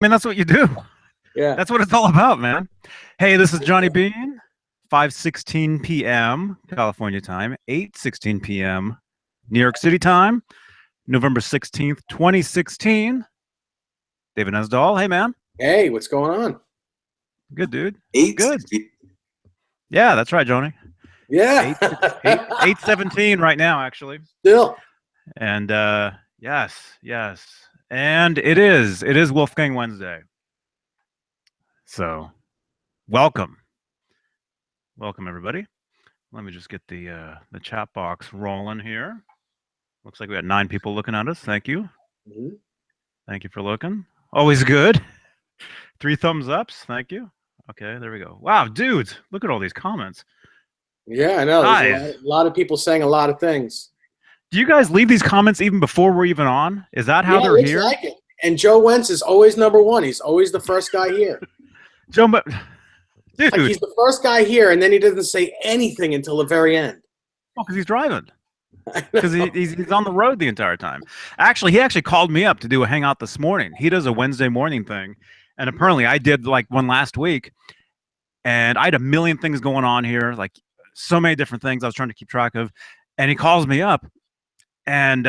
mean, that's what you do. Yeah. That's what it's all about, man. Hey, this is Johnny Beane. 5:16 p.m. California time, 8:16 p.m. New York City time, November 16th, 2016. David Nesdahl. Hey, man. Hey, what's going on? Good, dude. Eight. Good. Yeah, that's right, Johnny. Yeah. 8:17 right now, actually. Still. And yes. And it is Wolfgang Wednesday. So welcome everybody. Let me just get the chat box rolling here. Looks like we got 9 people looking at us. Thank you. Thank you for looking. Always good. 3 thumbs ups. Thank you. Okay, there we go. Wow, dudes, look at all these comments. Yeah, I know. There's a lot of people saying a lot of things. Do you guys leave these comments even before we're even on? Is that how they're here? Like it. And Joe Wentz is always #1. He's always the first guy here. Joe, but dude, like he's the first guy here, and then he doesn't say anything until the very end. Oh, because he's driving. Because he's on the road the entire time. Actually, he actually called me up to do a hangout this morning. He does a Wednesday morning thing, and apparently I did like one last week, and I had a million things going on here, like so many different things I was trying to keep track of, and he calls me up, and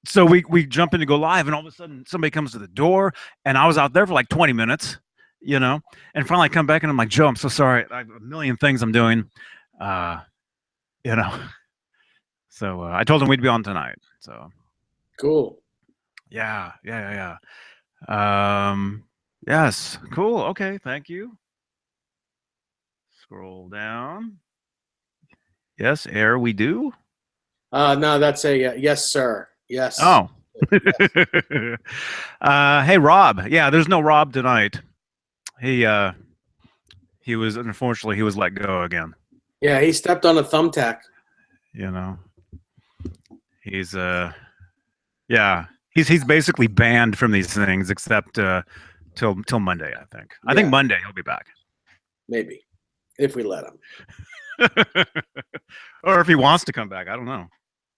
so we jump in to go live, and all of a sudden somebody comes to the door, and I was out there for like 20 minutes, you know, and finally I come back and I'm like, Joe, I'm so sorry. I have a million things I'm doing, you know. So I told him we'd be on tonight. So cool. Yeah. Yes, cool. Okay, thank you. Scroll down. Yes, air we do. No, that's a yes, sir. Yes. Oh. Yes. Hey, Rob. Yeah, there's no Rob tonight. He was, unfortunately, he was let go again. Yeah, he stepped on a thumbtack. You know. He's yeah, he's basically banned from these things except till Monday, I think. I think Monday he'll be back. Maybe, if we let him. Or if he wants to come back, I don't know.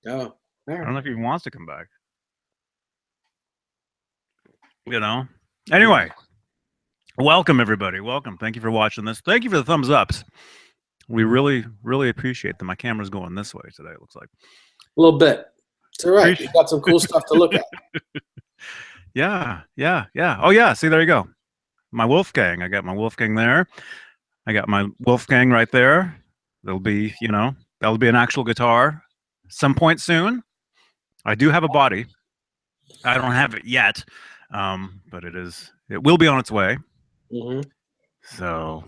Oh, I don't know if he wants to come back. You know. Anyway, welcome everybody. Welcome. Thank you for watching this. Thank you for the thumbs ups. We really appreciate them. My camera's going this way today. It looks like a little bit. It's all right. You got some cool stuff to look at. Yeah. Oh yeah. See, there you go. My Wolfgang. I got my Wolfgang there. I got my Wolfgang right there. There'll be, you know, that'll be an actual guitar some point soon. I do have a body. I don't have it yet, but it will be on its way. So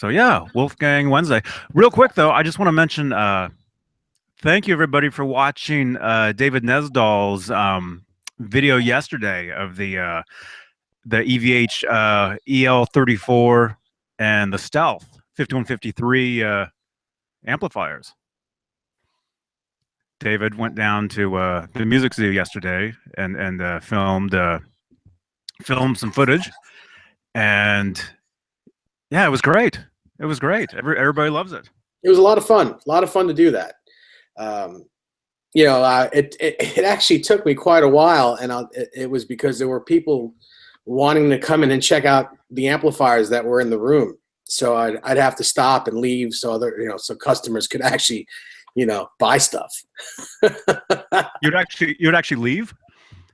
yeah, Wolfgang Wednesday. Real quick though, I just want to mention. Thank you everybody for watching David Nesdahl's video yesterday of the EVH EL34 and the Stealth 5153 amplifiers. David went down to the music zoo yesterday and filmed some footage, and yeah, it was great. It was great. Everybody loves it. It was a lot of fun. A lot of fun to do that. You know, it actually took me quite a while, and it was because there were people wanting to come in and check out the amplifiers that were in the room. So I'd have to stop and leave so so customers could actually, you know, buy stuff. You'd actually leave?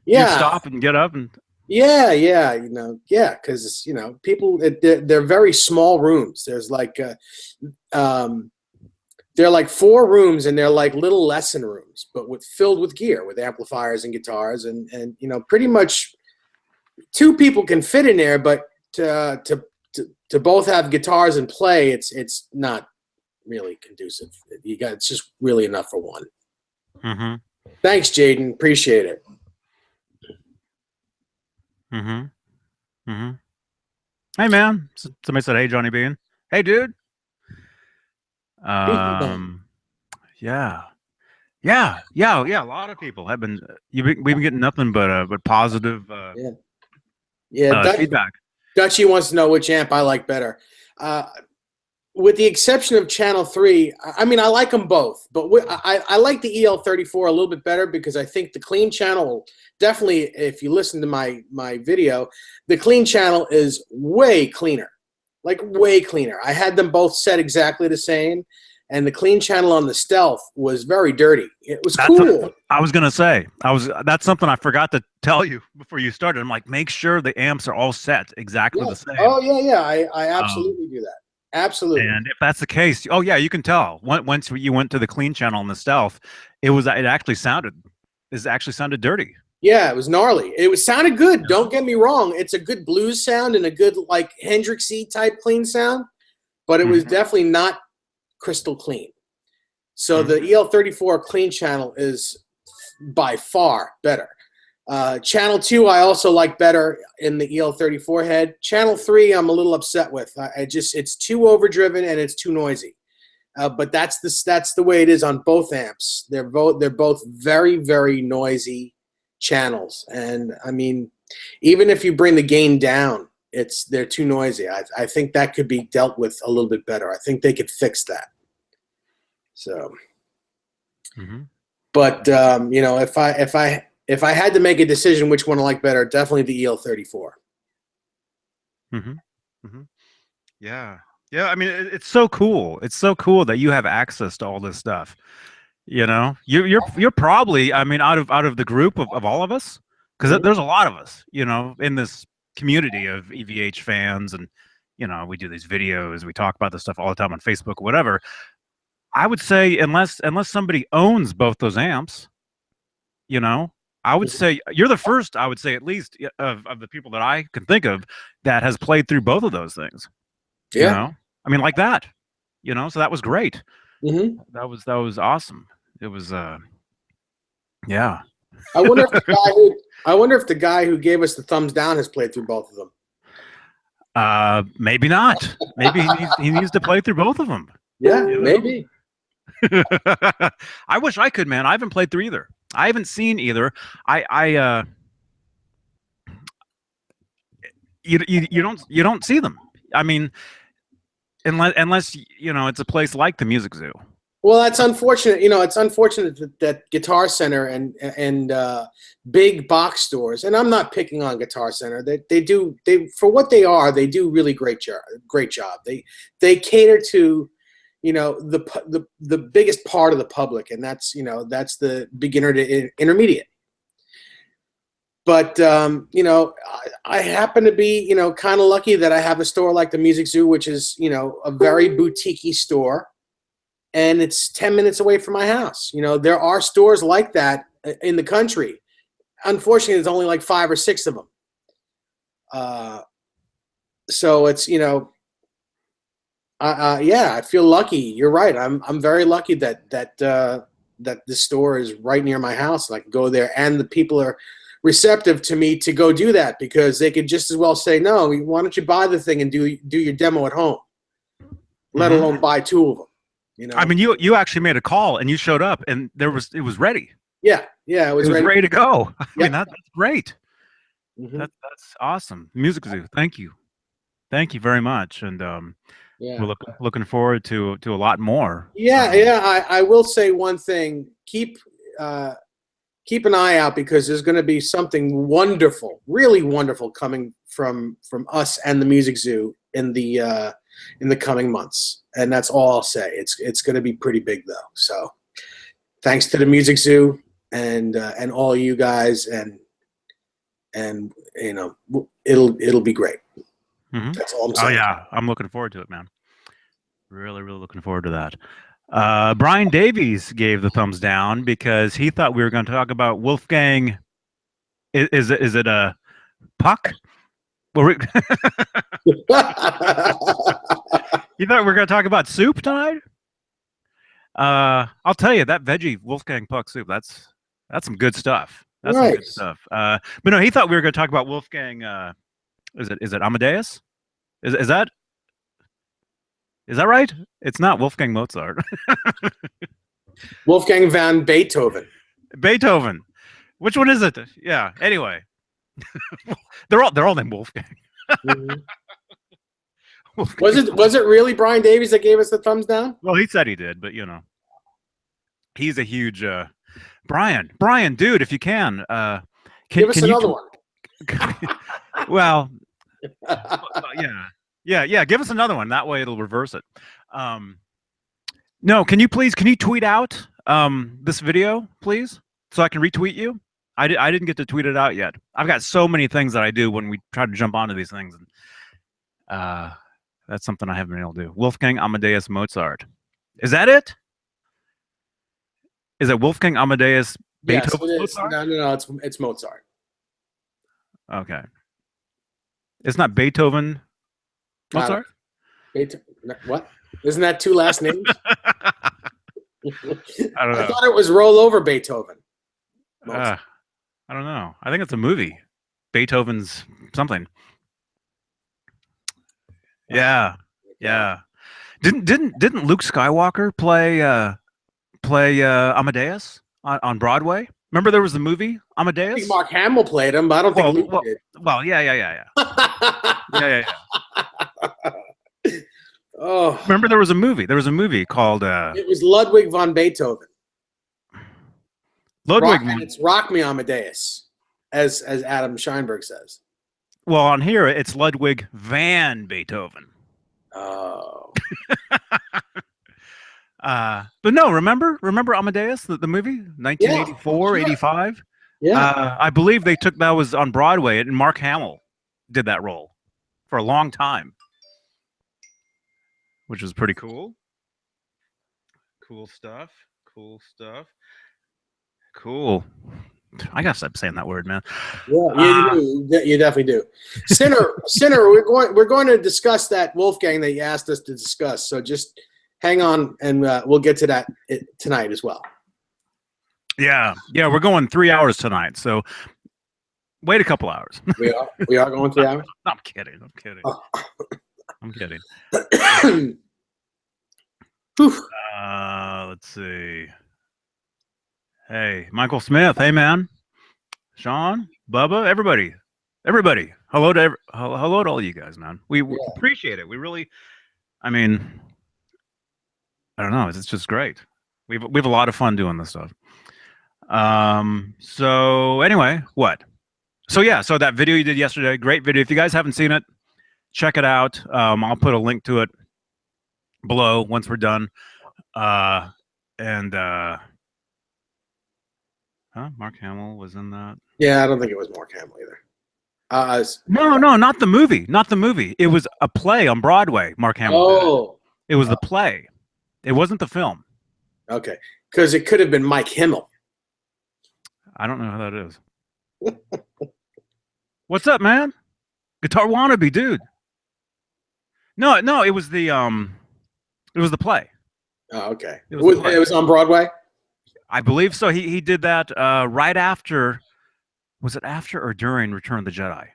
Yeah. You'd stop and get up and. Yeah, you know, yeah, because you know, people they're very small rooms. There's like they're like 4 rooms, and they're like little lesson rooms, but filled with gear, with amplifiers and guitars, and you know, pretty much 2 people can fit in there, but to both have guitars and play, it's not really conducive. It's just really enough for one. Thanks, Jaden. Appreciate it. Hey man, somebody said, "Hey Johnny Bean." Hey dude. Yeah. A lot of people have been. We've been getting nothing but positive feedback. Dutchie wants to know which amp I like better. with the exception of Channel 3, I mean, I like them both, but I like the EL34 a little bit better because I think the clean channel, definitely, if you listen to my video, the clean channel is way cleaner, like way cleaner. I had them both set exactly the same, and the clean channel on the Stealth was very dirty. It was cool. I was gonna say, that's something I forgot to tell you before you started. I'm like, make sure the amps are all set exactly the same. Oh yeah. I absolutely do that. Absolutely. And if that's the case, oh yeah, you can tell. Once you went to the clean channel in the Stealth, it actually sounded dirty. Yeah, it was gnarly. It sounded good. Don't get me wrong. It's a good blues sound and a good like Hendrixy type clean sound, but it was definitely not crystal clean. So the EL34 clean channel is by far better. Channel 2 I also like better in the EL34 head. Channel 3 I'm a little upset with. It's too overdriven and it's too noisy. But that's the way it is on both amps. They're both very, very noisy channels. And I mean, even if you bring the gain down, they're too noisy. I think that could be dealt with a little bit better. I think they could fix that. So, but you know, if I had to make a decision which one I like better, definitely the EL34. Yeah. Yeah, I mean, it's so cool. It's so cool that you have access to all this stuff. You know, you're probably, I mean, out of the group of all of us, because there's a lot of us, you know, in this community of EVH fans, and you know, we do these videos, we talk about this stuff all the time on Facebook, whatever. I would say unless somebody owns both those amps, you know, I would say you're the first, I would say at least of the people that I can think of that has played through both of those things. Yeah. You know, I mean, like that, you know, so that was great. That was awesome. It was, yeah. I wonder if the guy who gave us the thumbs down has played through both of them. Maybe not. Maybe he needs to play through both of them. Yeah, you know? Maybe. I wish I could, man. I haven't played through either. I haven't seen either. You don't see them. I mean, unless you know it's a place like the Music Zoo. Well, that's unfortunate. You know, it's unfortunate that Guitar Center and big box stores, and I'm not picking on Guitar Center. They for what they are, they do really great job. They cater to, you know, the biggest part of the public, and that's, you know, that's the beginner to intermediate. But you know, I happen to be, you know, kind of lucky that I have a store like the Music Zoo, which is, you know, a very boutique-y store, and it's 10 minutes away from my house. You know, there are stores like that in the country. Unfortunately, there's only like 5 or 6 of them. So it's, you know, yeah, I feel lucky. You're right. I'm very lucky that this store is right near my house, and I can go there, and the people are receptive to me to go do that, because they could just as well say, no, why don't you buy the thing and do your demo at home, let alone buy 2 of them. You know, I mean, you actually made a call and you showed up, and it was ready. Yeah, it was ready to go. I mean, that's great. That's awesome. Music Zoo, thank you very much, and we're looking forward to a lot more. I will say one thing: keep an eye out, because there's going to be something wonderful, really wonderful, coming from us and the Music Zoo in the coming months. And that's all I'll say. It's going to be pretty big, though. So thanks to the Music Zoo and all you guys, and you know, it'll be great. That's all I'm saying. Oh yeah, I'm looking forward to it, man. Really looking forward to that. Brian Davies gave the thumbs down because he thought we were going to talk about Wolfgang. Is it a puck? Well, you thought we were going to talk about soup tonight? I'll tell you, that veggie Wolfgang puck soup, that's some good stuff. That's some good stuff. But no, he thought we were going to talk about Wolfgang. Is it Amadeus? Is that right? It's not Wolfgang Mozart. Wolfgang van Beethoven. Beethoven. Which one is it? Yeah. Anyway, they're all named Wolfgang. Was it really Brian Davies that gave us the thumbs down? Well, he said he did, but he's a huge Brian, dude, if you can Give us can you another one. well, yeah, give us another one. That way it'll reverse it. No, can you tweet out this video, please, so I can retweet you? I didn't get to tweet it out yet. I've got so many things that I do when we try to jump onto these things, and that's something I haven't been able to do. Wolfgang Amadeus Mozart. Is that it? Is it Wolfgang Amadeus Beethoven? Yes, it is. Mozart? No, it's Mozart. Okay. It's not Beethoven Mozart? Beethoven. What? Isn't that two last names? I don't know. I thought it was Roll Over Beethoven. I don't know. I think it's a movie. Beethoven's something. Yeah. Didn't Luke Skywalker play Amadeus on Broadway? Remember there was the movie Amadeus? I think Mark Hamill played him, but I don't think Luke did. Well, yeah. Yeah. Oh, remember there was a movie. There was a movie called. It was Ludwig von Beethoven. It's Rock Me Amadeus, as Adam Scheinberg says. Well, on here it's Ludwig van Beethoven. Oh. But no, remember Amadeus, the movie, 1984, yeah, 85? Yeah. I believe that was on Broadway, and Mark Hamill did that role for a long time, which was pretty cool. Cool stuff. Cool. I gotta stop saying that word, man. Yeah, you definitely do. Sinner, we're going to discuss that Wolfgang that you asked us to discuss. So just hang on, and we'll get to that tonight as well. Yeah, we're going 3 hours tonight. So wait a couple hours. We are going 3 hours. I'm kidding. I'm kidding. Let's see. Hey, Michael Smith. Hey, man. Sean, Bubba, everybody. Hello to all you guys, man. We appreciate it. We really, I mean, I don't know. It's just great. We have a lot of fun doing this stuff. So anyway, what? So yeah, so that video you did yesterday, great video. If you guys haven't seen it, check it out. I'll put a link to it below once we're done. Mark Hamill was in that. Yeah, I don't think it was Mark Hamill either. No, not the movie. Not the movie. It was a play on Broadway. Mark Hamill. It was the play. It wasn't the film. Okay, because it could have been Mike Himmel. I don't know who that is. What's up, man? Guitar wannabe, dude. No, it was the play. Oh, okay. It was on Broadway? I believe so. He did that right after. Was it after or during Return of the Jedi?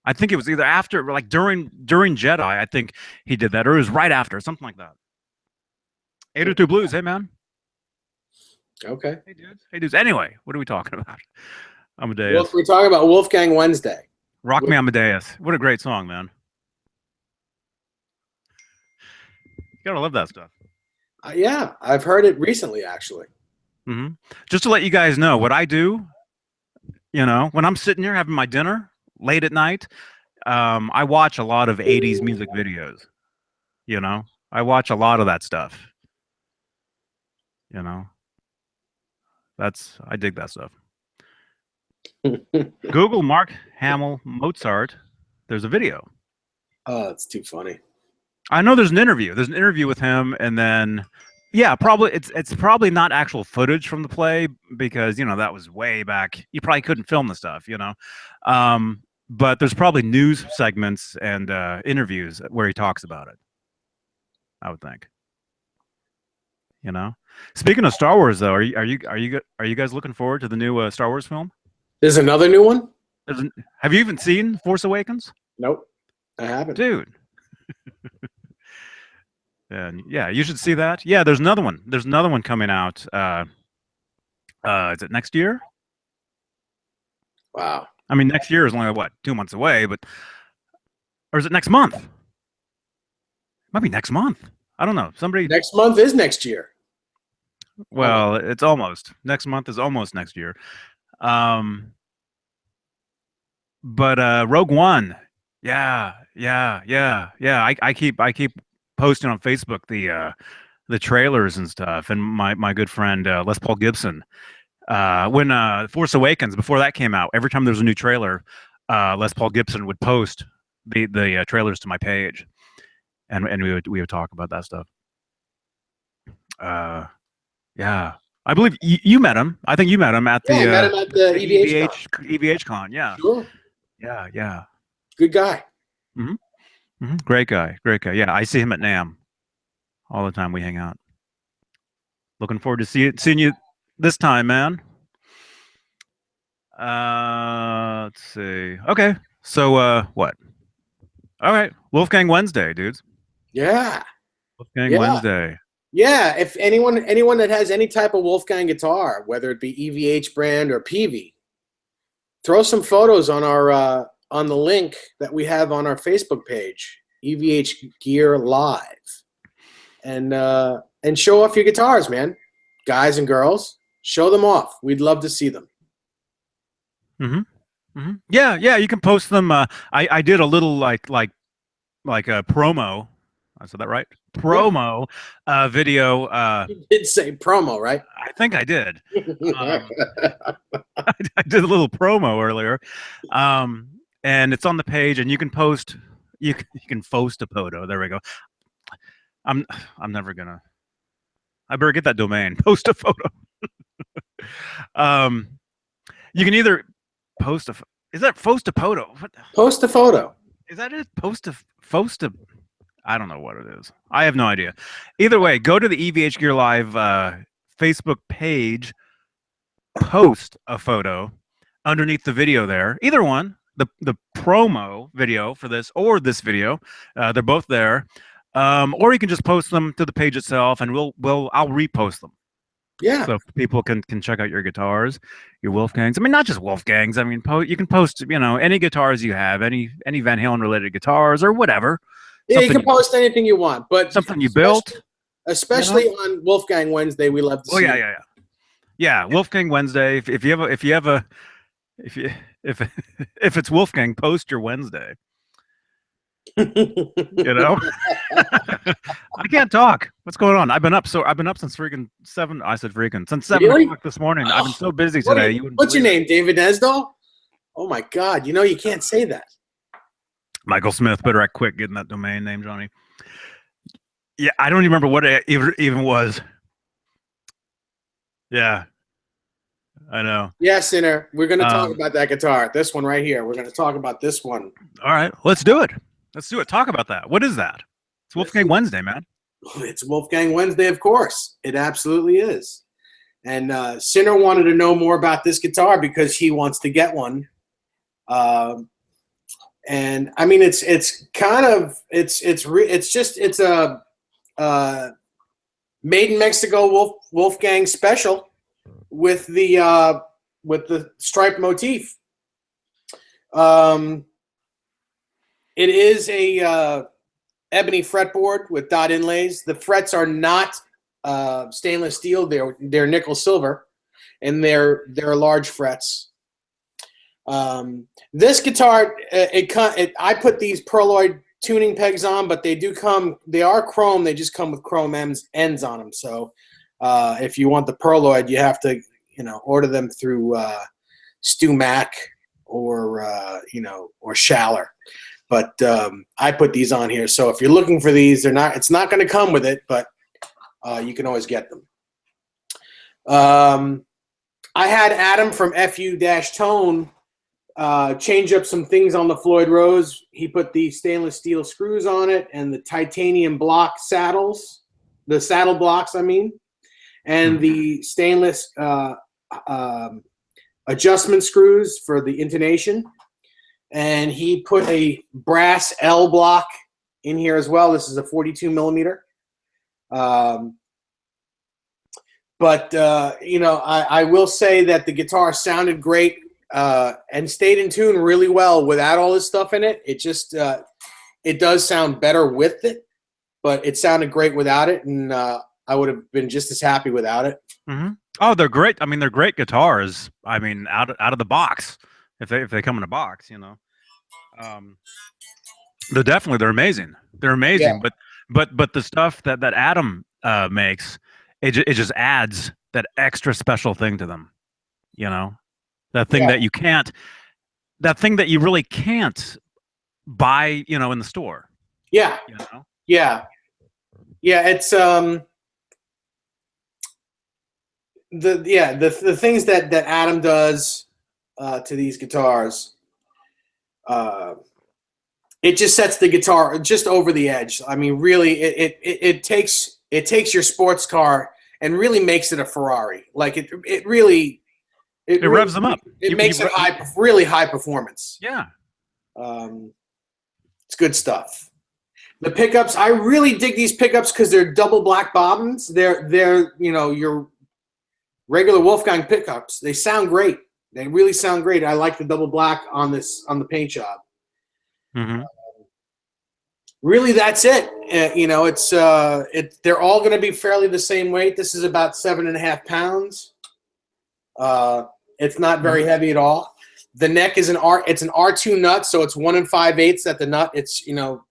I think it was either after, like during Jedi. I think he did that, or it was right after, something like that. 802 Blues. Hey, man. Okay. Hey, dudes. Anyway, what are we talking about? Amadeus. We're talking about Wolfgang Wednesday. Rock Me Amadeus. What a great song, man. You gotta love that stuff. Yeah, I've heard it recently, actually. Mm-hmm. Just to let you guys know what I do, when I'm sitting here having my dinner late at night, I watch a lot of 80s music videos. I watch a lot of that stuff. I dig that stuff. Google Mark Hamill Mozart. There's a video. Oh, that's too funny. I know there's an interview. There's an interview with him, and then, yeah, probably it's probably not actual footage from the play because that was way back. You probably couldn't film the stuff, but there's probably news segments and interviews where he talks about it. I would think. Speaking of Star Wars, though, are you guys looking forward to the new Star Wars film? There's another new one. Have you even seen Force Awakens? Nope, I haven't, dude. And yeah, you should see that. Yeah, there's another one. There's another one coming out. Is it next year? Wow. I mean, next year is only 2 months away, or is it next month? Might be next month. I don't know. Somebody. Next month is next year. Well, it's almost. Next month is almost next year. But Rogue One. Yeah. I keep posting on Facebook the trailers and stuff. And my good friend Les Paul Gibson. When Force Awakens, before that came out, every time there was a new trailer, Les Paul Gibson would post the trailers to my page, and we would talk about that stuff. Yeah, I believe you met him. I think you met him at I met him at the EVH Con. Yeah, sure. Yeah. Good guy. Great guy. Yeah, I see him at NAMM all the time. We hang out. Looking forward to seeing you this time, man. Let's see. Okay, so what? All right, Wolfgang Wednesday, dudes. Yeah. Wolfgang Wednesday. Yeah, if anyone that has any type of Wolfgang guitar, whether it be EVH brand or PV, throw some photos on our on the link that we have on our Facebook page, EVH Gear Live, and show off your guitars, man. Guys and girls, show them off. We'd love to see them. Yeah, you can post them. I did a little like a promo. I said that right? Promo video. You did say promo, right? I think I did. I did a little promo earlier, and it's on the page, and you can post. You can post a photo. There we go. I'm never gonna. I better get that domain. Post a photo. You can either post a. Is that post a photo? What? Post a photo. Is that it? Post a. I don't know what it is. I have no idea. Either way, go to the EVH Gear Live Facebook page, post a photo underneath the video there. Either one, the promo video for this or this video, they're both there. Or you can just post them to the page itself, and I'll repost them. Yeah. So people can check out your guitars, your Wolfgangs. I mean, not just Wolfgangs. I mean, you can post any guitars you have, any Van Halen related guitars or whatever. Yeah, you can post anything you want, but something you built, especially on Wolfgang Wednesday, we love to see. Oh yeah. Wolfgang Wednesday. If it's Wolfgang, post your Wednesday. I can't talk. What's going on? I've been up since freaking 7. I said freaking since 7 o'clock this morning. I've been so busy today. What's your name, David Nesdall? Oh my God! You can't say that. Michael Smith, better act quick getting that domain name, Johnny. Yeah, I don't even remember what it even was. Yeah, I know. Yeah, Sinner, we're going to talk about that guitar. This one right here. We're going to talk about this one. All right, let's do it. Talk about that. What is that? It's Wolfgang Wednesday, man. It's Wolfgang Wednesday, of course. It absolutely is. And Sinner wanted to know more about this guitar because he wants to get one. And I mean, it's a made in Mexico Wolfgang special with the striped motif. It is a ebony fretboard with dot inlays. The frets are not stainless steel; they're nickel silver, and they're large frets. This guitar, I put these perloid tuning pegs on, but they are chrome. They just come with chrome ends on them. So, if you want the perloid, you have to, order them through, Stu Mac or Schaller. But, I put these on here. So if you're looking for these, it's not going to come with it, but, you can always get them. I had Adam from FU-Tone change up some things on the Floyd Rose. He put the stainless steel screws on it and the titanium block saddles, the saddle blocks, I mean, and the stainless adjustment screws for the intonation. And he put a brass L block in here as well. This is a 42 millimeter. But I will say that the guitar sounded great. And stayed in tune really well without all this stuff in it. It just it does sound better with it. but it sounded great without it, and I would have been just as happy without it. Mm-hmm. Oh, they're great. I mean, they're great guitars. I mean, out of the box, if they come in a box, you know. Um, they're amazing. They're Yeah, amazing. But the stuff that Adam makes, it just adds that extra special thing to them. You know, that thing yeah, that you can't, that thing that you really can't buy, you know, in the store. yeah, You know. yeah, yeah. It's the things that Adam does to these guitars. It just sets the guitar just over the edge. I mean, really, it takes your sports car and really makes it a Ferrari. Like it really Revs them up. It makes it really high performance. Yeah. It's good stuff. The pickups, I really dig these pickups because they're double black bobbins. They're you know, your regular Wolfgang pickups. They sound great. They really sound great. I like the double black on the paint job. Mm-hmm. Really, that's it. You know, they're all going to be fairly the same weight. This is about 7.5 pounds. It's not very heavy at all. The neck is it's an R2 nut, so it's 1 5/8 at the nut. It's, you know,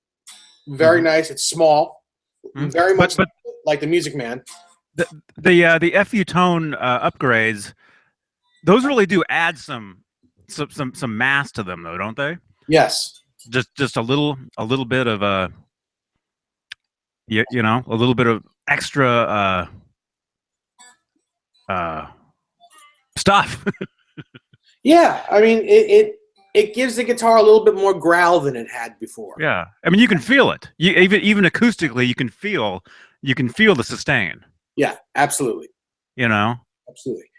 very nice. It's small, very much like the Music Man. The FU tone upgrades, those really do add some mass to them, though, don't they? Yes. Just a little bit of you know, a little bit of extra stuff. Yeah, I mean it gives the guitar a little bit more growl than it had before. Yeah, I mean you can feel it. Even acoustically, you can feel the sustain. Yeah, absolutely. You know, absolutely.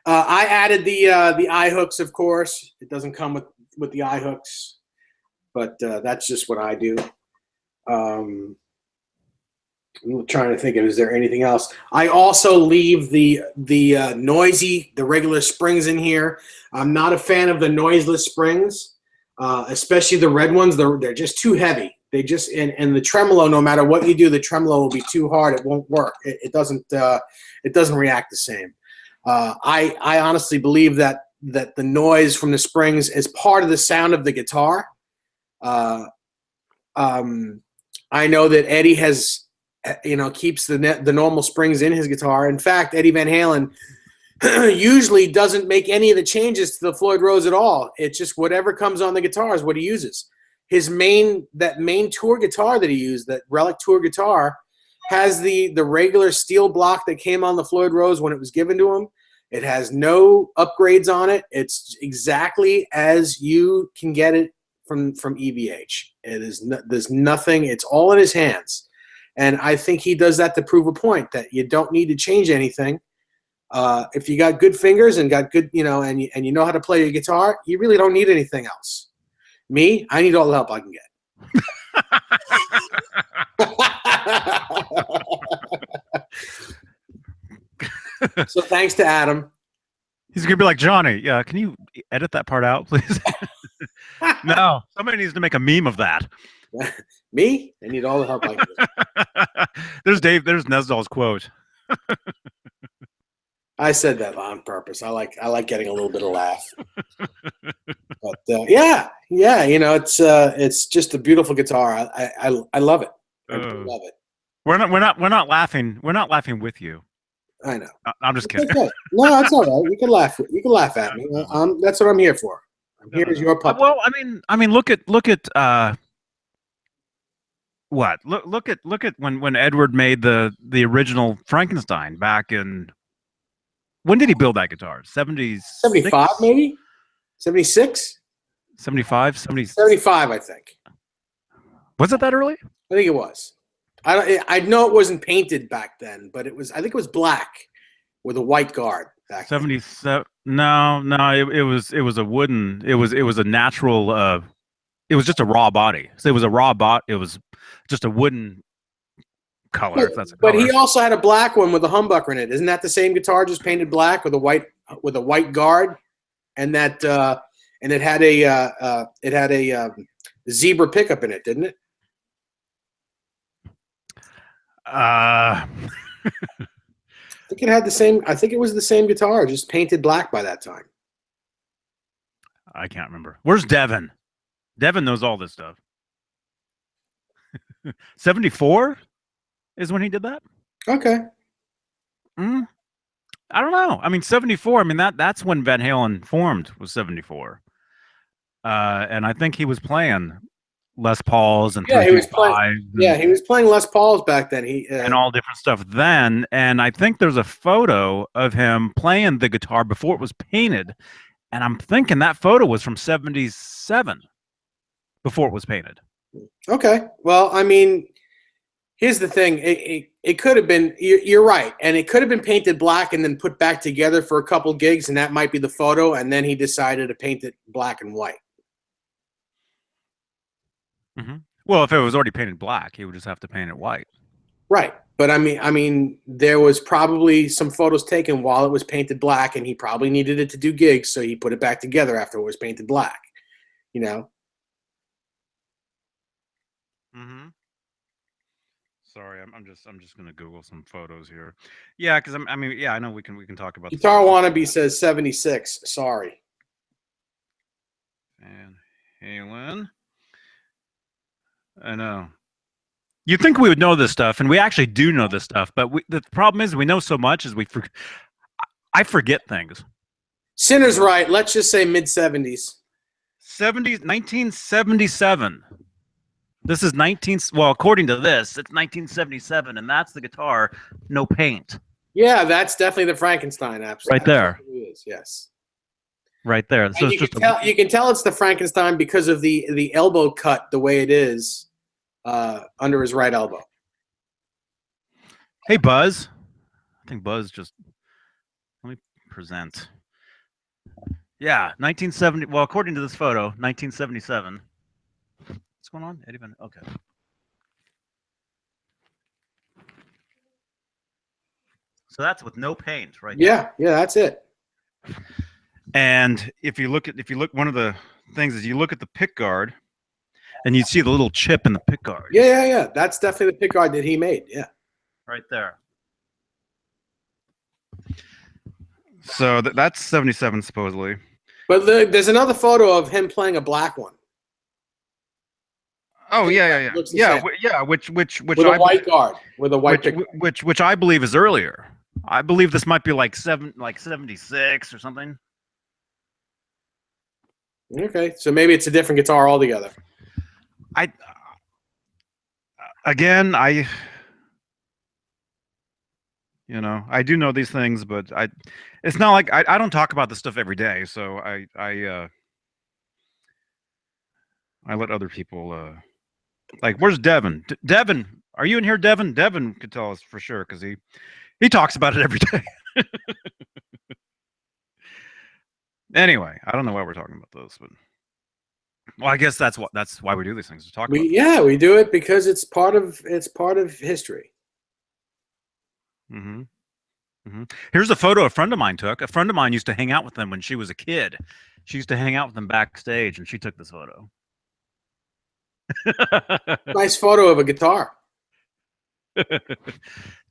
I added the eye hooks, of course. It doesn't come with the eye hooks, but that's just what I do. I'm trying to think of, is there anything else? I also leave the regular springs in here. I'm not a fan of the noiseless springs, especially the red ones. They're just too heavy. They just and the tremolo, no matter what you do, the tremolo will be too hard. It won't work. It doesn't react the same. I honestly believe that the noise from the springs is part of the sound of the guitar. I know that Eddie has, you know, keeps the normal springs in his guitar. In fact, Eddie Van Halen usually doesn't make any of the changes to the Floyd Rose at all. It's just whatever comes on the guitar is what he uses. His main tour guitar that he used, that Relic tour guitar, has the regular steel block that came on the Floyd Rose when it was given to him. It has no upgrades on it. It's exactly as you can get it from EVH. There's nothing. It's all in his hands, and I think he does that to prove a point that you don't need to change anything. If you got good fingers and got good, you know, and you know how to play your guitar, you really don't need anything else. Me, I need all the help I can get. So thanks to Adam. He's gonna be like, Johnny, yeah, can you edit that part out, please? No, somebody needs to make a meme of that. Me? I need all the help I can get. There's Nesdall's quote. I said that on purpose. I like getting a little bit of laugh. But yeah, you know, it's just a beautiful guitar. I love it. I love it. We're not laughing. We're not laughing with you. I know. I'm just kidding. Okay. No, it's all right. You can laugh. You can laugh at me. That's what I'm here for. I'm here as your puppet. Well, I mean, look at what? Look at when Edward made the original Frankenstein back in. When did he build that guitar? 75 maybe? 76? 75? 75, I think. Was it that early? I think it was. I know it wasn't painted back then, but I think it was black with a white guard back 77. No, it was a wooden, it was a natural it was just a raw body. So it was a raw it was just a wooden color, if that's a color. But he also had a black one with a humbucker in it. Isn't that the same guitar, just painted black with a white guard? And that and it had a zebra pickup in it, didn't it? Uh, I think it had the same. I think it was the same guitar, just painted black by that time. I can't remember. Where's Devin? Devin knows all this stuff. 74 is when he did that? Okay. Mm, I don't know. I mean, 74. I mean that's when Van Halen formed was 74. And I think he was playing Les Pauls and Yeah, he was playing. 335 Yeah, he was playing Les Pauls back then. He and all different stuff then. And I think there's a photo of him playing the guitar before it was painted. And I'm thinking that photo was from 77 before it was painted. Okay. Well, I mean, here's the thing. It could have been. You're right, and it could have been painted black and then put back together for a couple gigs, and that might be the photo. And then he decided to paint it black and white. Mm-hmm. Well, if it was already painted black, he would just have to paint it white. Right. But I mean, there was probably some photos taken while it was painted black, and he probably needed it to do gigs, so he put it back together after it was painted black. You know. Mm-hmm. Sorry, I'm just gonna Google some photos here. Yeah, because I mean, yeah, I know we can talk about Guitar Wannabe says 76. Sorry. And Halen. I know. You'd think we would know this stuff, and we actually do know this stuff, but the problem is we know so much as I forget things. Sinner's right. Let's just say mid 70s. 1977. This is well, according to this, it's 1977, and that's the guitar, no paint. Yeah, that's definitely the Frankenstein. Absolutely. Right there. It is, yes. Right there. So you can tell it's the Frankenstein because of the elbow cut the way it is under his right elbow. Hey, Buzz. I think Buzz just let me present. Yeah, 1970. Well, according to this photo, 1977. What's going on? Eddie Van. Okay. So that's with no paint, right? Yeah, yeah, that's it. And if you look, one of the things is you look at the pick guard, and you see the little chip in the pick guard. Yeah. That's definitely the pick guard that he made. Yeah. Right there. So that's 77 supposedly. But there's another photo of him playing a black one. Oh yeah. Which with a white guard with a white which I believe is earlier. I believe this might be like 76 or something. Okay, so maybe it's a different guitar altogether. I do know these things, but it's not like I don't talk about this stuff every day, so I let other people like, where's Devin? Devin, are you in here, Devin? Devin could tell us for sure because he talks about it every day. Anyway, I don't know why we're talking about this, but well, I guess that's why we do these things to talk about. Yeah, we do it because it's part of history. Mm-hmm. Mm-hmm. Here's a photo a friend of mine took. A friend of mine used to hang out with them when she was a kid. She used to hang out with them backstage, and she took this photo. Nice photo of a guitar.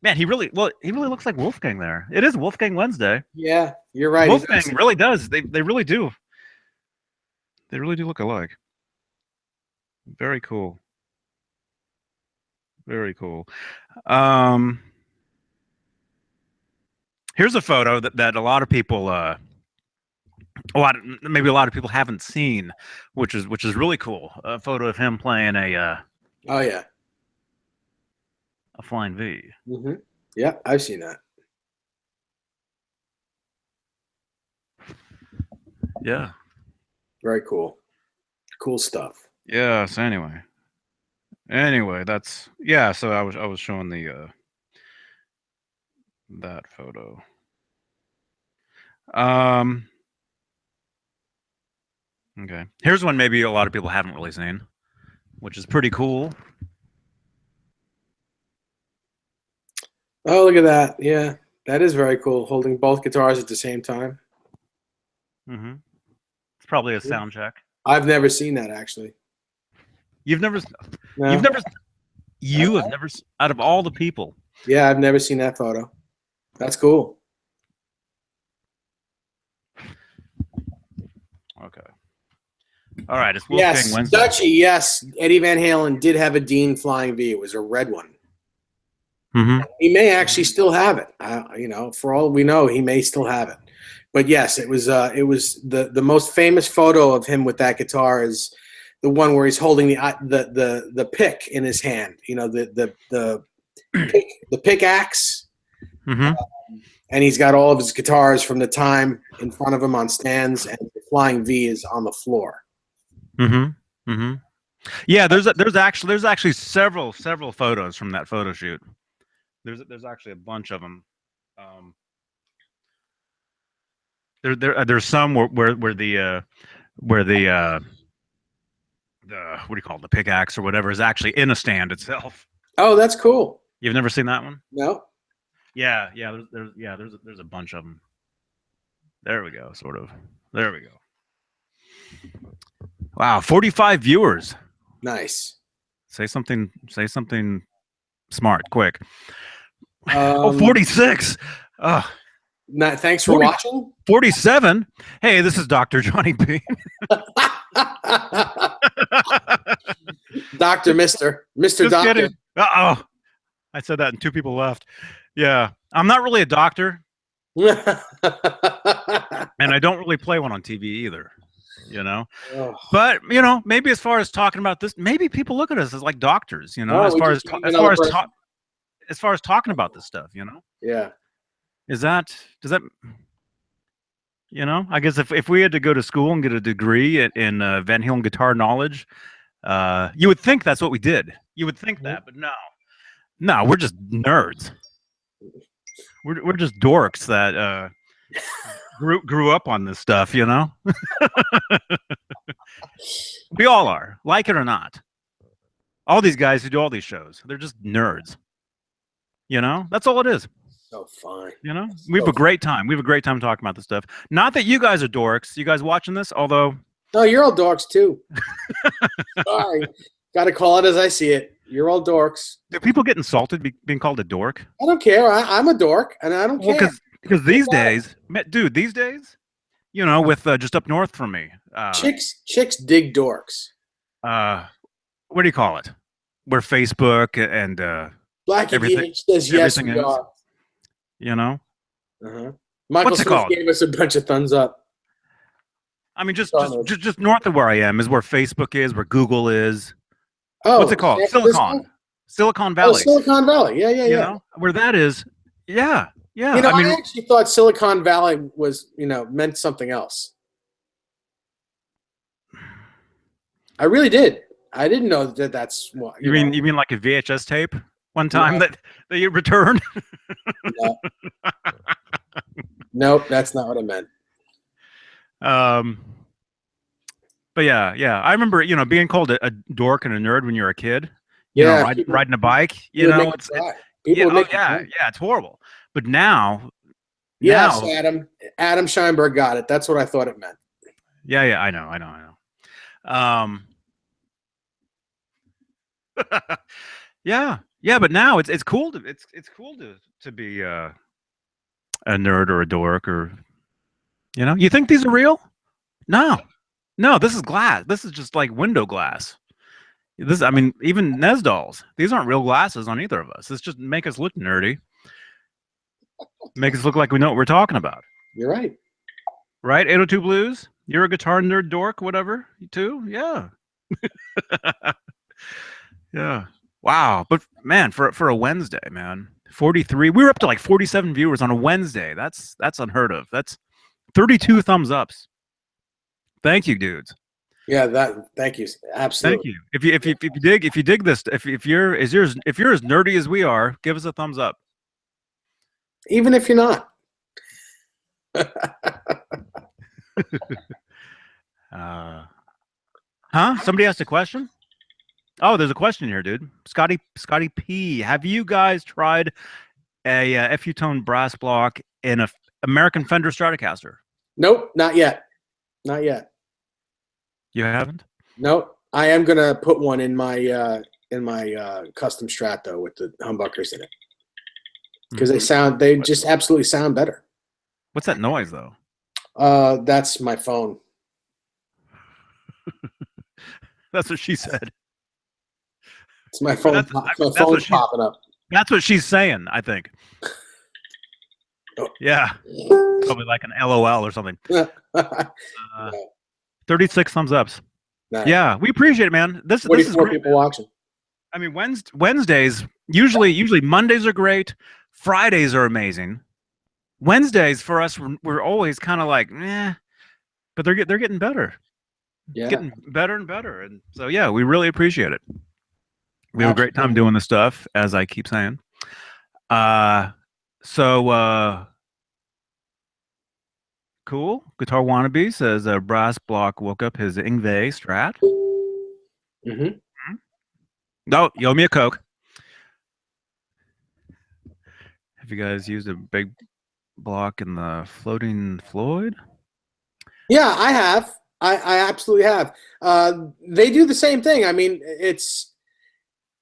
Man, he really looks like Wolfgang there. It is Wolfgang Wednesday. Yeah, you're right. Wolfgang really does. They really do. They really do look alike. Very cool. Very cool. Here's a photo that a lot of people maybe a lot of people haven't seen, which is really cool. A photo of him playing a oh yeah, a Flying V. Mm-hmm. Yeah, I've seen that. Yeah. Very cool. Cool stuff. Yeah. So anyway, that's yeah. So I was showing the that photo. Okay. Here's one maybe a lot of people haven't really seen, which is pretty cool. Oh, look at that. Yeah, that is very cool. Holding both guitars at the same time. Mm-hmm. It's probably a sound check. I've never seen that, actually. You've never. No. You've never. You have never, out of all the people. Yeah, I've never seen that photo. That's cool. Okay. All right, it's Wolfgang Yes, Wednesday. Dutchie. Yes, Eddie Van Halen did have a Dean Flying V. It was a red one. Mm-hmm. He may actually still have it. You know, for all we know, he may still have it. But yes, it was the most famous photo of him with that guitar is the one where he's holding the pick in his hand. You know, the pickaxe. Mm-hmm. And he's got all of his guitars from the time in front of him on stands, and the Flying V is on the floor. Mm-hmm. Mm-hmm. Yeah, there's actually several photos from that photo shoot. There's actually a bunch of them. There's some where the what do you call it, the pickaxe or whatever is actually in a stand itself. Oh, that's cool. You've never seen that one? No. Yeah. There's a bunch of them. There we go. Sort of. There we go. Wow, 45 viewers. Nice. Say something smart, quick. 46. Thanks for watching. 47. Hey, this is Dr. Johnny B. Mr. Just Doctor. kidding. Uh-oh. I said that and two people left. Yeah. I'm not really a doctor. And I don't really play one on TV either. You know, but you know, maybe as far as talking about this, maybe people look at us as like doctors. You know, as far as talking about this stuff. You know. Yeah. Does that? You know, I guess if we had to go to school and get a degree in Van Halen guitar knowledge, you would think that's what we did. You would think that, but no, we're just nerds. We're just dorks that grew up on this stuff, you know. We all are, like it or not. All these guys who do all these shows, they're just nerds. You know, that's all it is. So fine. You know, we have a great time. We have a great time talking about this stuff. Not that you guys are dorks. You guys watching this, although. No, you're all dorks too. Sorry, got to call it as I see it. You're all dorks. Do people get insulted being called a dork? I don't care. I'm a dork, and I don't care. Because these days, dude, you know, with just up north from me, chicks dig dorks. What do you call it? Where Facebook and Black everything says yes, we is, are. You know. Michael Smith gave us a bunch of thumbs up. I mean, just north of where I am is where Facebook is, where Google is. Oh, what's it called? Silicon Valley. Oh, Silicon Valley. Yeah. You know, where that is. Yeah. Yeah. You know, I actually thought Silicon Valley was, you know, meant something else. I really did. I didn't know that that's what. You mean like a VHS tape one time that you returned? No. Nope, that's not what I meant. But yeah. I remember, you know, being called a dork and a nerd when you're a kid. You know, riding a bike. You know, it's horrible. But now, yes, Adam Scheinberg got it. That's what I thought it meant. Yeah, I know. Yeah, but now it's cool to be a nerd or a dork, or you know. You think these are real? No, this is glass. This is just like window glass. I mean, even Nesdal's. These aren't real glasses on either of us. This just make us look nerdy. Make us look like we know what we're talking about. You're right. Right? 802 Blues? You're a guitar nerd dork, whatever, you too? Yeah. Yeah. Wow. But man, for a Wednesday, man, 43. We were up to like 47 viewers on a Wednesday. That's unheard of. That's 32 thumbs ups. Thank you, dudes. Yeah, thank you. Absolutely. Thank you. If you dig this, if you're as nerdy as we are, give us a thumbs up. Even if you're not. Somebody asked a question? Oh, there's a question here, dude. Scotty P. Have you guys tried a FU-tone brass block in a American Fender Stratocaster? Nope, not yet. Not yet. You haven't? Nope. I am gonna put one in my custom Strat though with the humbuckers in it, because they just absolutely sound better. What's that noise though? That's my phone. That's what she said. It's my phone. My phone's popping up. That's what she's saying, I think. Yeah. Probably like an LOL or something. 36 thumbs ups. Nice. Yeah, we appreciate it, man. This is great, people watching. I mean, Wednesdays, usually Mondays are great. Fridays are amazing. Wednesdays for us, we're always kind of like, but they're getting better. Yeah. Getting better and better. And so, yeah, we really appreciate it. We have a great time doing this stuff, as I keep saying. Cool. Guitar Wannabe says Brass Block woke up his Yngwie Strat. No, you owe me a Coke. Have you guys used a big block in the Floating Floyd? Yeah, I have. I absolutely have. They do the same thing. I mean, it's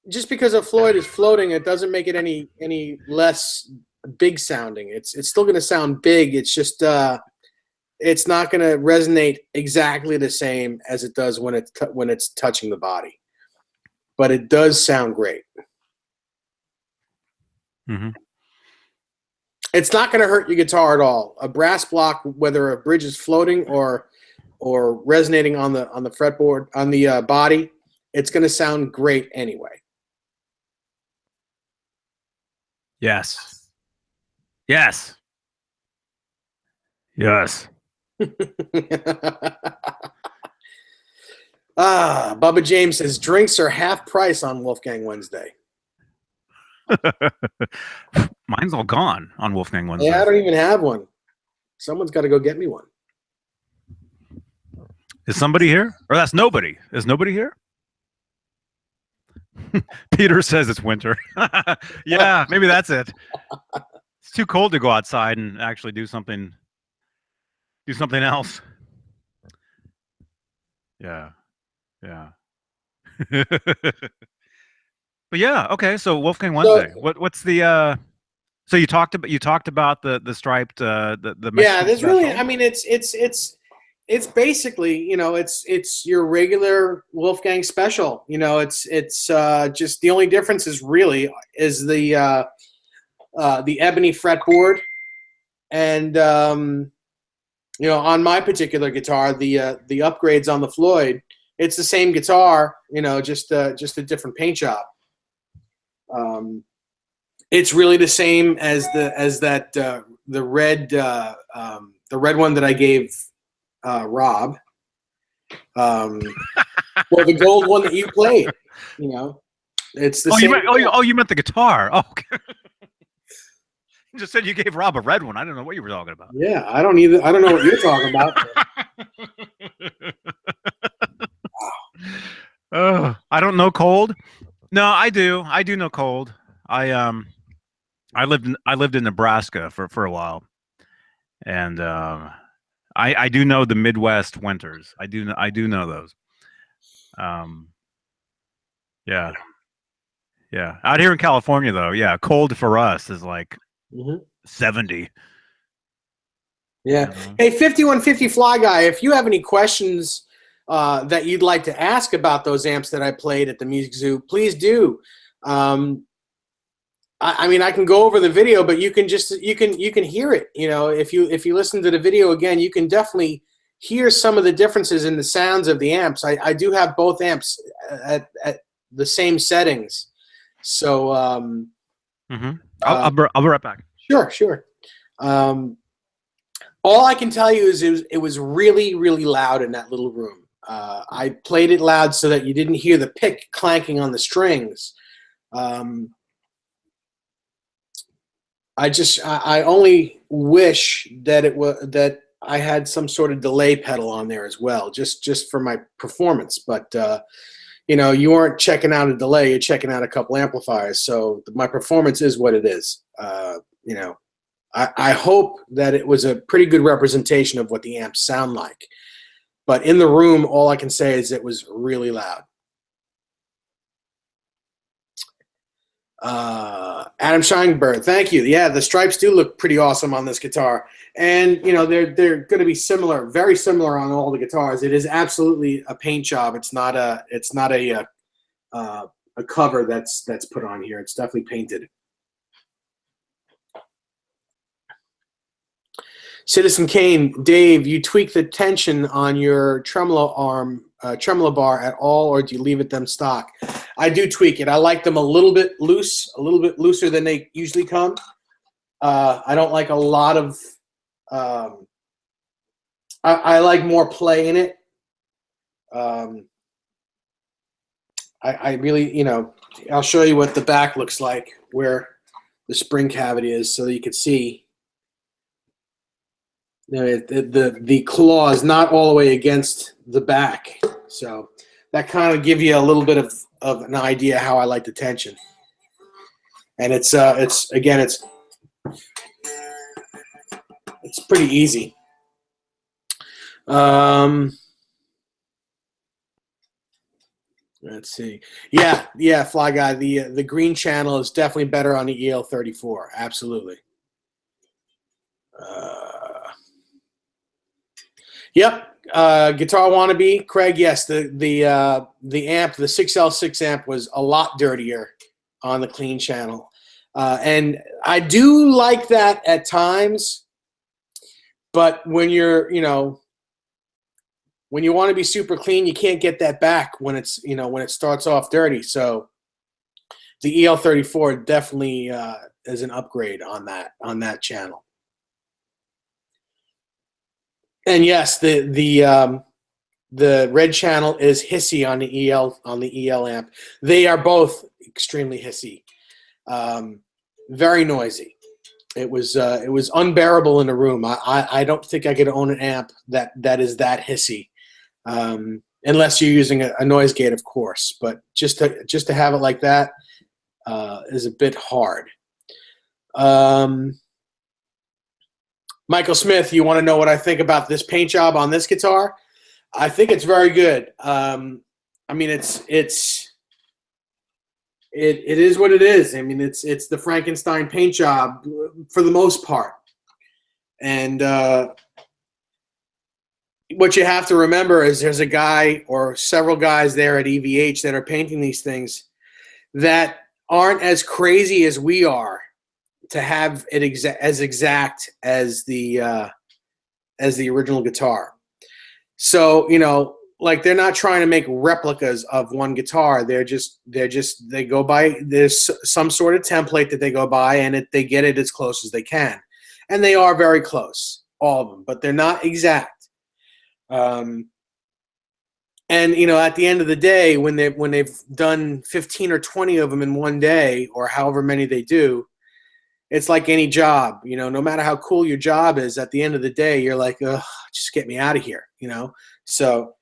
just because a Floyd is floating, it doesn't make it any less big sounding. It's still going to sound big. It's just it's not going to resonate exactly the same as it does when it's touching the body. But it does sound great. It's not going to hurt your guitar at all. A brass block, whether a bridge is floating or resonating on the fretboard, on the body, it's going to sound great anyway. Yes. Yes. Yes. Bubba James says drinks are half price on Wolfgang Wednesday. Mine's all gone on Wolfgang Wednesday. Yeah, I don't even have one. Someone's got to go get me one. Is somebody here? Or that's nobody. Is nobody here? Peter says it's winter. Yeah, maybe that's it. It's too cold to go outside and actually do something else. Yeah. Yeah. But yeah, okay. So Wolfgang Wednesday. What's the so you talked about the striped the yeah, there's special. Really, I mean, it's basically, you know, it's your regular Wolfgang special. You know, it's just the only difference is the ebony fretboard, and you know, on my particular guitar, the upgrades on the Floyd, it's the same guitar, you know, just a different paint job. It's really the same as the red one that I gave Rob. Well, the gold one that you played, you know, it's the same. You meant the guitar. Oh, okay. You just said you gave Rob a red one. I don't know what you were talking about. Yeah, I don't either. I don't know what you're talking about. I don't know cold. No, I do. I do know cold. I lived in Nebraska for a while, and I do know the Midwest winters. I do know those. Yeah. Yeah. Out here in California, though, yeah, cold for us is like 70. Yeah. Hey, 5150 Fly Guy, if you have any questions that you'd like to ask about those amps that I played at the Music Zoo, please do. I mean, I can go over the video, but you can hear it. You know, if you listen to the video again, you can definitely hear some of the differences in the sounds of the amps. I do have both amps at the same settings, so I'll be right back. Sure. All I can tell you is it was really, really loud in that little room. I played it loud so that you didn't hear the pick clanking on the strings. I only wish that I had some sort of delay pedal on there as well, just for my performance. But you know, you aren't checking out a delay; you're checking out a couple amplifiers. So my performance is what it is. You know, I hope that it was a pretty good representation of what the amps sound like. But in the room, all I can say is it was really loud. Adam Scheinberg, thank you. Yeah, the stripes do look pretty awesome on this guitar, and you know they're going to be similar, very similar on all the guitars. It is absolutely a paint job. It's not a cover that's put on here. It's definitely painted. Citizen Kane, Dave, you tweak the tension on your tremolo bar at all, or do you leave it them stock? I do tweak it. I like them a little bit loose, a little bit looser than they usually come. I don't like a lot of. I like more play in it. I really, you know, I'll show you what the back looks like, where the spring cavity is, so that you can see. You know, the claw is not all the way against the back, so that kind of gives you a little bit of an idea how I like the tension. And it's again, it's pretty easy. Let's see. Yeah, Fly Guy. The green channel is definitely better on the EL34. Absolutely. Yep. Guitar Wannabe, Craig. Yes, the amp, the 6L6 amp, was a lot dirtier on the clean channel, and I do like that at times. But when you're, you know, when you want to be super clean, you can't get that back when it's, you know, when it starts off dirty. So the EL34 definitely is an upgrade on that channel. And yes, the red channel is hissy on the EL amp. They are both extremely hissy, very noisy. It was unbearable in the room. I don't think I could own an amp that is that hissy, unless you're using a noise gate, of course. But just to have it like that is a bit hard. Michael Smith, you want to know what I think about this paint job on this guitar? I think it's very good. I mean, it is what it is. I mean, it's the Frankenstein paint job for the most part. And what you have to remember is there's a guy or several guys there at EVH that are painting these things that aren't as crazy as we are to have it as exact as the original guitar. So, you know, like, they're not trying to make replicas of one guitar. They go by, there's some sort of template that they go by, and they get it as close as they can. And they are very close, all of them, but they're not exact. And, you know, at the end of the day, when they've done 15 or 20 of them in one day, or however many they do, it's like any job, you know, no matter how cool your job is, at the end of the day, you're like, ugh, just get me out of here, you know? So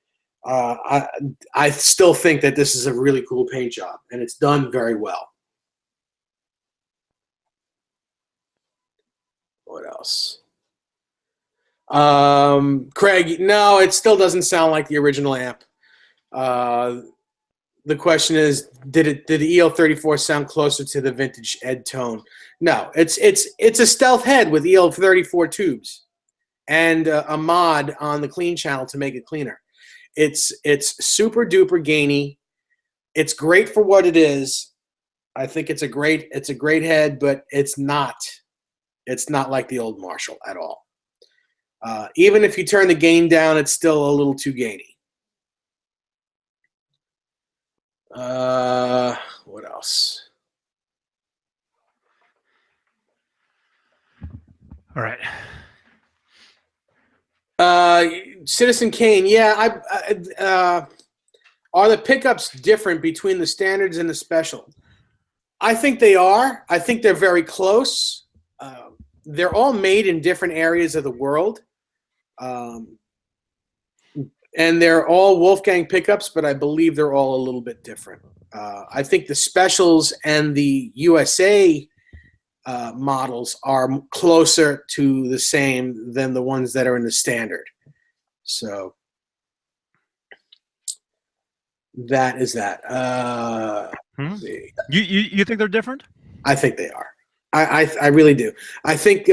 I still think that this is a really cool paint job, and it's done very well. What else? Craig, no, it still doesn't sound like the original amp. The question is, did the EL34 sound closer to the vintage Ed tone? No, it's a stealth head with EL34 tubes and a mod on the clean channel to make it cleaner. It's super duper gainy. It's great for what it is. I think it's a great head, but it's not like the old Marshall at all. Even if you turn the gain down, it's still a little too gainy. What else? All right. Citizen Kane, yeah. Are the pickups different between the standards and the special? I think they are. I think they're very close. They're all made in different areas of the world. And they're all Wolfgang pickups, but I believe they're all a little bit different. I think the specials and the USA models are closer to the same than the ones that are in the standard. So, That is that. Hmm? Let's see. You think they're different? I think they are. I really do. I think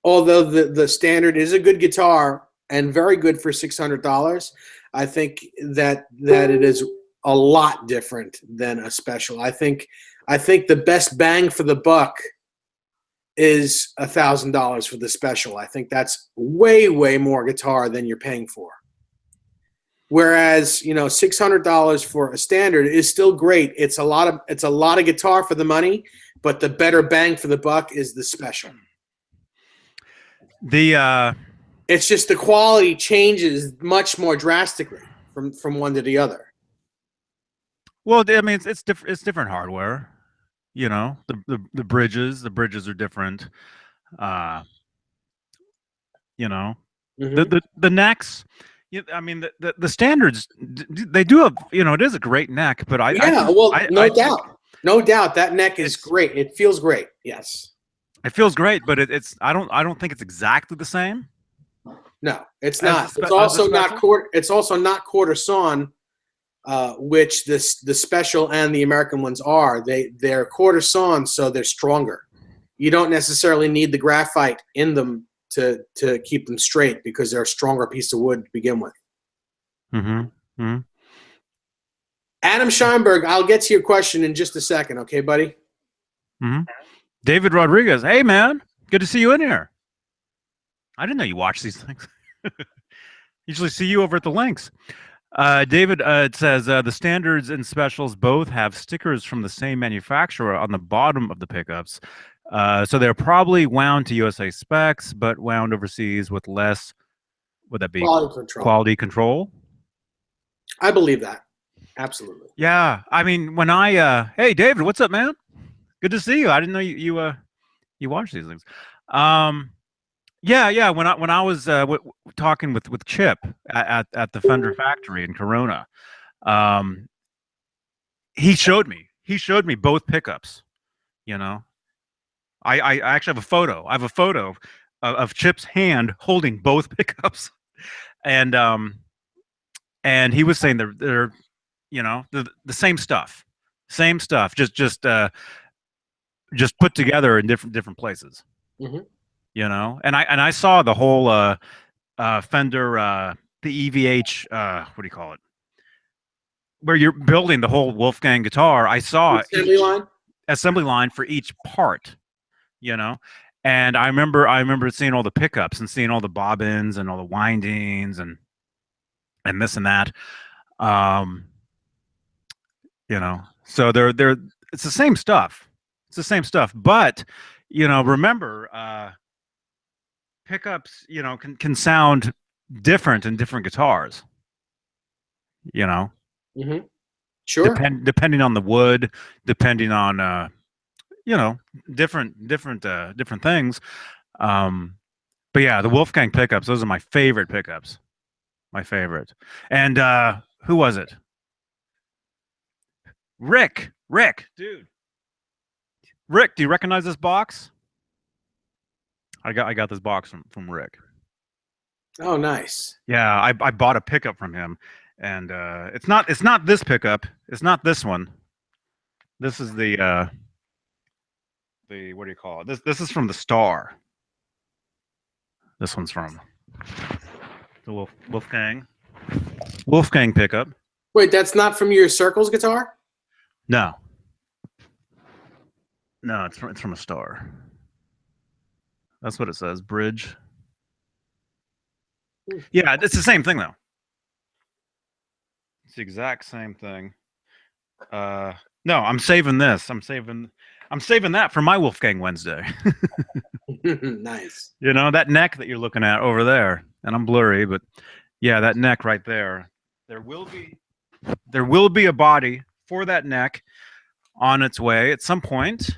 although the standard is a good guitar and very good for $600, I think that it is a lot different than a special. I think the best bang for the buck is $1,000 for the special. I think that's way more guitar than you're paying for. Whereas, you know, $600 for a standard is still great. It's a lot of guitar for the money, but the better bang for the buck is the special. It's just the quality changes much more drastically from one to the other. Well, I mean, it's different hardware. You know, the bridges are different. You know, the necks. I mean, the standards, they do have, you know, it is a great neck, but no doubt that neck is great. It feels great. Yes, it feels great, but I don't think it's exactly the same. No, it's not. It's also not quarter sawn, which the special and the American ones are. They're quarter sawn, so they're stronger. You don't necessarily need the graphite in them to keep them straight because they're a stronger piece of wood to begin with. Adam Scheinberg, I'll get to your question in just a second, okay, buddy? David Rodriguez, hey man, good to see you in here. I didn't know you watch these things. Usually see you over at the links. David, it says the standards and specials both have stickers from the same manufacturer on the bottom of the pickups. So they're probably wound to USA specs, but wound overseas with less, would that be quality control? I believe that. Absolutely. Yeah. I mean, when hey, David, what's up, man? Good to see you. I didn't know you watch these things. Yeah. When I was talking with Chip at the Fender factory in Corona, he showed me both pickups, you know. I actually have a photo. I have a photo of Chip's hand holding both pickups, and he was saying they're you know, the same stuff, just put together in different places. You know, and I saw the whole Fender the EVH what do you call it, where you're building the whole Wolfgang guitar. I saw assembly line for each part. You know, and I remember seeing all the pickups and seeing all the bobbins and all the windings and this and that. You know, so they're it's the same stuff. It's the same stuff, but you know, remember, pickups, you know, can sound different in different guitars. You know, sure, depending on the wood, depending on you know, different things. But yeah, the Wolfgang pickups, those are my favorite pickups. My favorite. And who was it? Rick, dude. Rick, do you recognize this box? I got this box from Rick. Oh, nice. Yeah, I bought a pickup from him, and it's not this pickup. It's not this one. This is the what do you call it? This is from the Star. This one's from the Wolfgang pickup. Wait, that's not from your Circles guitar? No, it's from a Star. That's what it says. Bridge. Yeah, it's the same thing though. It's the exact same thing. No, I'm saving this. I'm saving that for my Wolfgang Wednesday. Nice. You know, that neck that you're looking at over there, and I'm blurry, but yeah, that neck right there. There will be a body for that neck on its way at some point,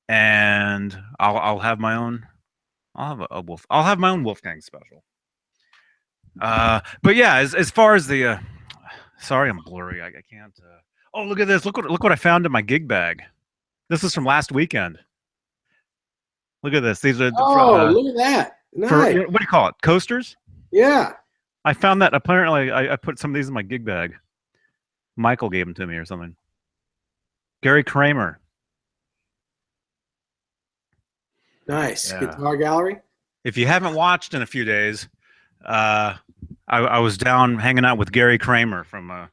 and I'll have my own. I'll have my own Wolfgang special. But yeah, as far as the sorry, I'm blurry. I can't. Oh, look at this! Look what I found in my gig bag. This is from last weekend. Look at this. These are look at that. Nice. What do you call it? Coasters? Yeah. I found that apparently I put some of these in my gig bag. Michael gave them to me or something. Gary Kramer. Nice. Yeah. Guitar gallery. If you haven't watched in a few days, I was down hanging out with Gary Kramer from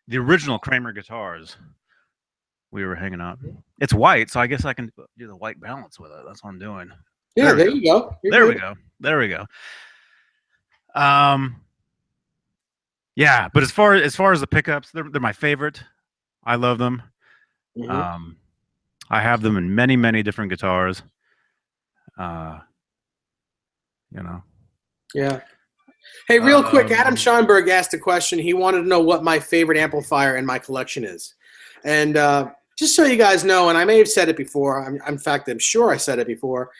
the original Kramer guitars. We were hanging out. It's white, so I guess I can do the white balance with it. That's what I'm doing. Yeah, there you go. There we go. There we go. Yeah, but as far as the pickups, they're my favorite. I love them. Mm-hmm. I have them in many different guitars. You know. Yeah. Hey, real quick, Adam Schonberg asked a question. He wanted to know what my favorite amplifier in my collection is. And just so you guys know, and I may have said it before, in fact, I'm sure I said it before,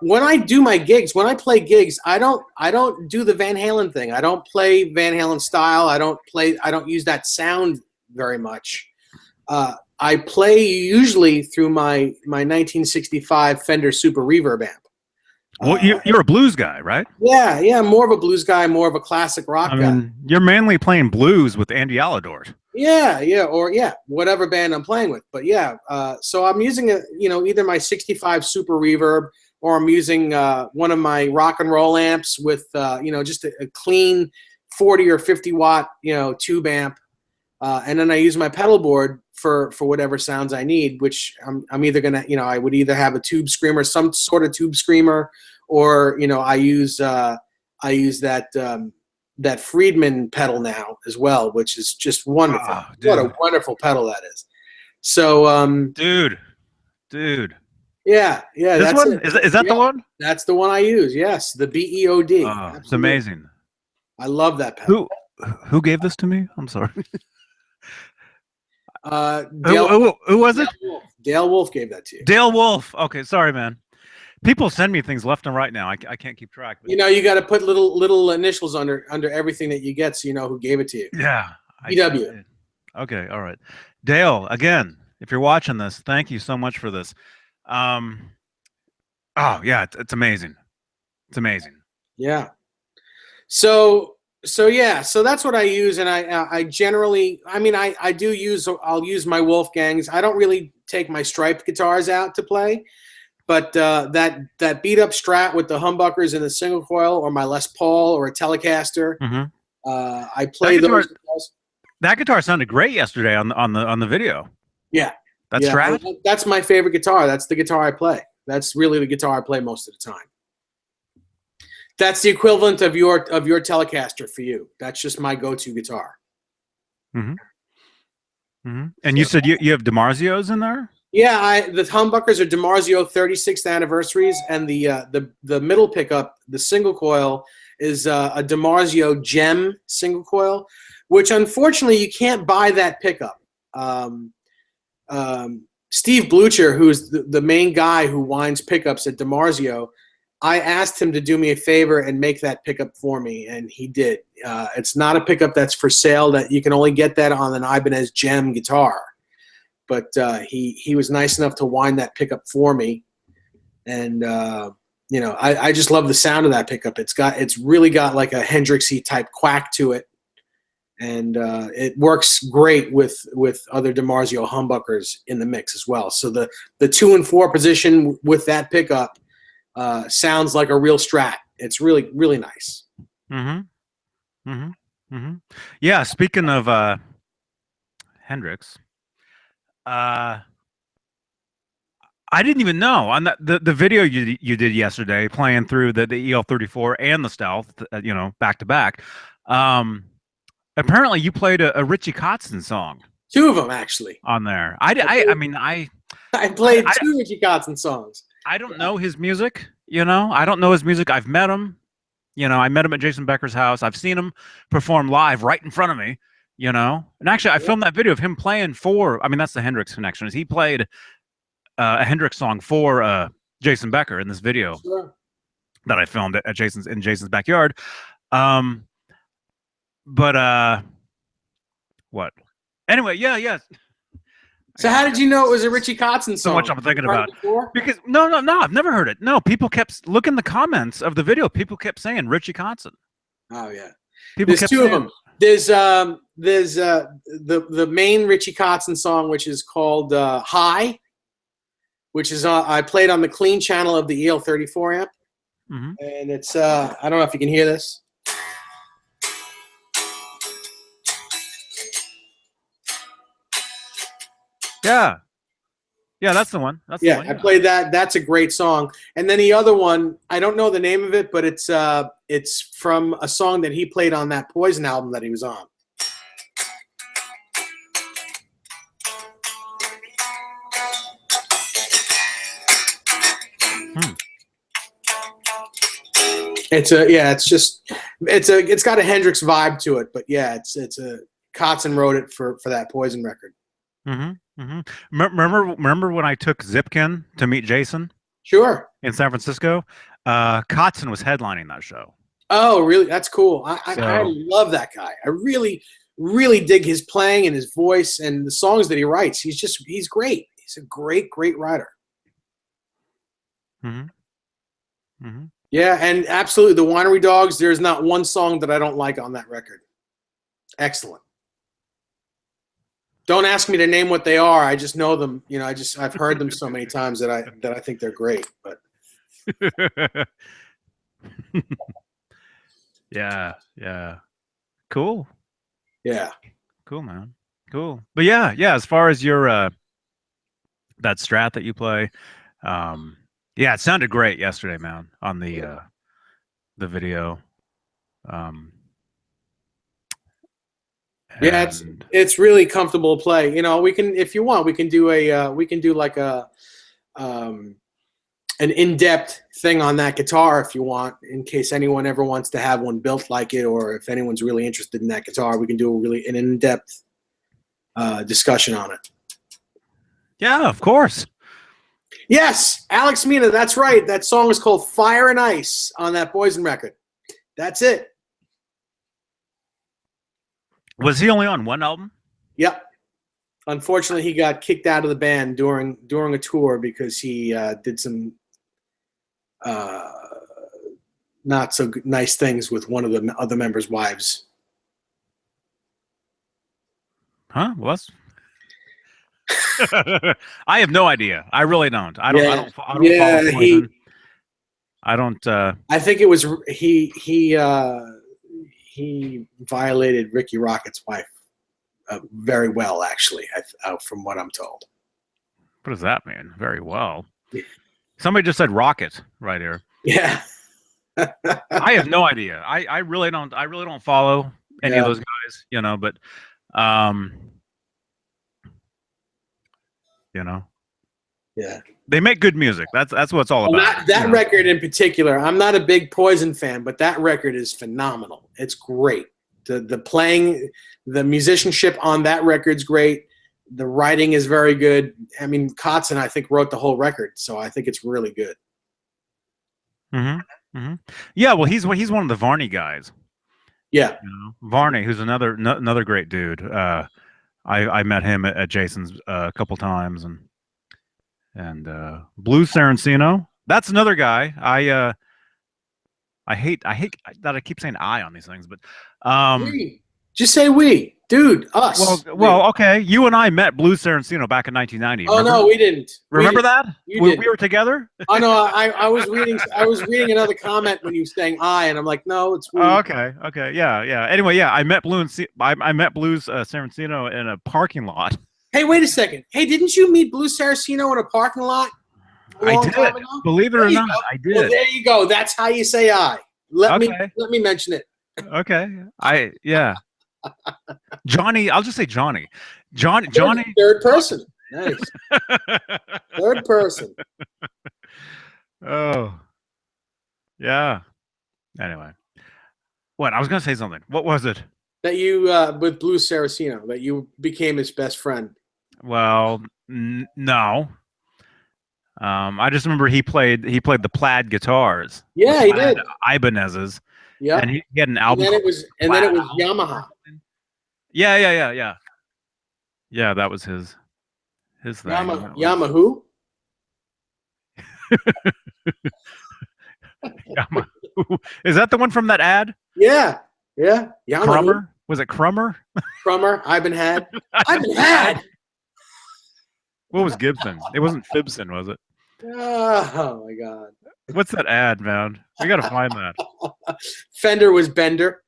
when I do my gigs, when I play gigs, I don't do the Van Halen thing. I don't play Van Halen style. I don't use that sound very much. I play usually through my 1965 Fender Super Reverb amp. Well, you're a blues guy, right? Yeah, more of a blues guy, more of a classic rock guy. I mean, you're mainly playing blues with Andy Aladort. Yeah, whatever band I'm playing with. But yeah, so I'm using either my 65 Super Reverb, or I'm using one of my rock and roll amps with just a clean 40 or 50 watt tube amp, and then I use my pedal board for whatever sounds I need. Which I'm either gonna I would either have a tube screamer, some sort of tube screamer, or I use that Friedman pedal now as well, which is just wonderful. Oh, what a wonderful pedal that is. So, dude. Yeah. This one is that the one? That's the one I use. Yes, the BEOD. Oh, it's amazing. I love that pedal. Who gave this to me? I'm sorry. Who was it? Dale Wolf gave that to you. Dale Wolf. Okay, sorry, man. People send me things left and right now. I can't keep track. But you got to put little initials under everything that you get, so you know who gave it to you. Yeah. EW. Okay. All right. Dale, again, if you're watching this, thank you so much for this. Oh yeah, it's amazing. It's amazing. Yeah. So that's what I use, and I generally, I'll use my Wolfgangs. I don't really take my striped guitars out to play. But that beat up Strat with the humbuckers and the single coil, or my Les Paul or a Telecaster, I play those. That guitar sounded great yesterday on the video. Yeah, that's Strat. That's my favorite guitar. That's the guitar I play. That's really the guitar I play most of the time. That's the equivalent of your Telecaster for you. That's just my go-to guitar. And you said you have DiMarzios in there? Yeah, the humbuckers are DiMarzio 36th anniversaries, and the middle pickup, the single coil, is a DiMarzio Gem single coil, which unfortunately you can't buy that pickup. Steve Blucher, who's the main guy who winds pickups at DiMarzio, I asked him to do me a favor and make that pickup for me, and he did. It's not a pickup that's for sale. That you can only get that on an Ibanez Gem guitar. But he was nice enough to wind that pickup for me, and I just love the sound of that pickup. It's really got like a Hendrixy type quack to it, and it works great with other DiMarzio humbuckers in the mix as well. So the 2 and 4 position with that pickup sounds like a real Strat. It's really nice. Yeah. Speaking of Hendrix. I didn't even know on the video you did yesterday, playing through the EL34 and the Stealth, back to back. Apparently, you played a Richie Kotzen song. 2 of them actually on there. I played 2 Richie Kotzen songs. I don't know his music. I don't know his music. I've met him. I met him at Jason Becker's house. I've seen him perform live right in front of me. And actually, I filmed that video of him playing that's the Hendrix connection. Is he played a Hendrix song for Jason Becker in this video that I filmed at Jason's backyard. But what? Anyway, yeah. So how did you know it was a Richie Kotzen song? So much I'm thinking about. Because no, I've never heard it. No, people kept look in the comments of the video. People kept saying Richie Kotzen. Oh yeah, people there's 2 of them. There's the main Richie Kotzen song, which is called High, which is I played on the clean channel of the EL34 amp, and it's I don't know if you can hear this. Yeah. Yeah, that's the one. That's the one. I played that. That's a great song. And then the other one, I don't know the name of it, but it's from a song that he played on that Poison album that he was on. It's got a Hendrix vibe to it, but yeah, it's a Kotzen wrote it for that Poison record. Remember when I took Zipkin to meet Jason? Sure. In San Francisco, Kotzen was headlining that show. Oh, really? That's cool. I love that guy. I really, really dig his playing and his voice and the songs that he writes. He's great. He's a great writer. Yeah, and absolutely, the Winery Dogs. There's not one song that I don't like on that record. Excellent. Don't ask me to name what they are. I just know them. You know, I've heard them so many times that I think they're great. But yeah, cool. Yeah, cool, man, cool. But yeah, as far as your that Strat that you play, yeah, it sounded great yesterday, man, on the video. Yeah, it's really comfortable to play. You know, we can, if you want, we can do like a an in-depth thing on that guitar if you want, in case anyone ever wants to have one built like it, or if anyone's really interested in that guitar, we can do an in-depth discussion on it. Yeah, of course. Yes, Alex Mina, that's right. That song is called Fire and Ice on that Poison record. That's it. Was he only on one album? Yep. Unfortunately, he got kicked out of the band during a tour because he did some not so nice things with one of the other members' wives. Huh? Well, that's... I have no idea. I really don't. I don't follow Poison. I don't. I think it was he violated Ricky Rocket's wife very well, actually, from what I'm told. What does that mean? Very well. Somebody just said Rocket right here. Yeah. I have no idea. I really don't. I really don't follow any of those guys. You know, but you know. Yeah. They make good music. That's what it's all about. That record in particular, I'm not a big Poison fan, but that record is phenomenal. It's great. The playing, the musicianship on that record's great. The writing is very good. I mean, Kotzen, I think, wrote the whole record, so I think it's really good. Yeah, well, he's one of the Varney guys. Yeah. You know, Varney, who's another great dude. I met him at Jason's a couple times, and Blue Saraceno. That's another guy. I hate that I keep saying I on these things, but we. Just say we, dude, us. Well, okay. You and I met Blue Saraceno back in 1990. Oh, no, we didn't. Remember that? We were together. Oh no, I was reading another comment when you were saying I, and I'm like, no, it's we. Oh, okay, yeah. Anyway, yeah, I met Blues Saraceno in a parking lot. Hey, wait a second. Hey, didn't you meet Blue Saraceno in a parking lot? I did. Believe it or not, I did. Well, there you go. That's how you say I. Let me mention it. Okay. Johnny, I'll just say Johnny. Johnny. Third person. Nice. Third person. Oh. Yeah. Anyway. What? I was going to say something. What was it? That you, with Blue Saraceno, that you became his best friend. Well, no. I just remember he played the plaid guitars. Yeah, he did. Ibanez's. Yeah. And he had an album. And then it was Yamaha. Yeah. Yeah, that was his thing. Yamaha. Yamaha. Is that the one from that ad? Yeah. Yamaha. Was it Crummer? Drummer, I've been had. I've been had. What was Gibson? It wasn't Fibson, was it? Oh my God. What's that ad, man? We got to find that. Fender was Bender.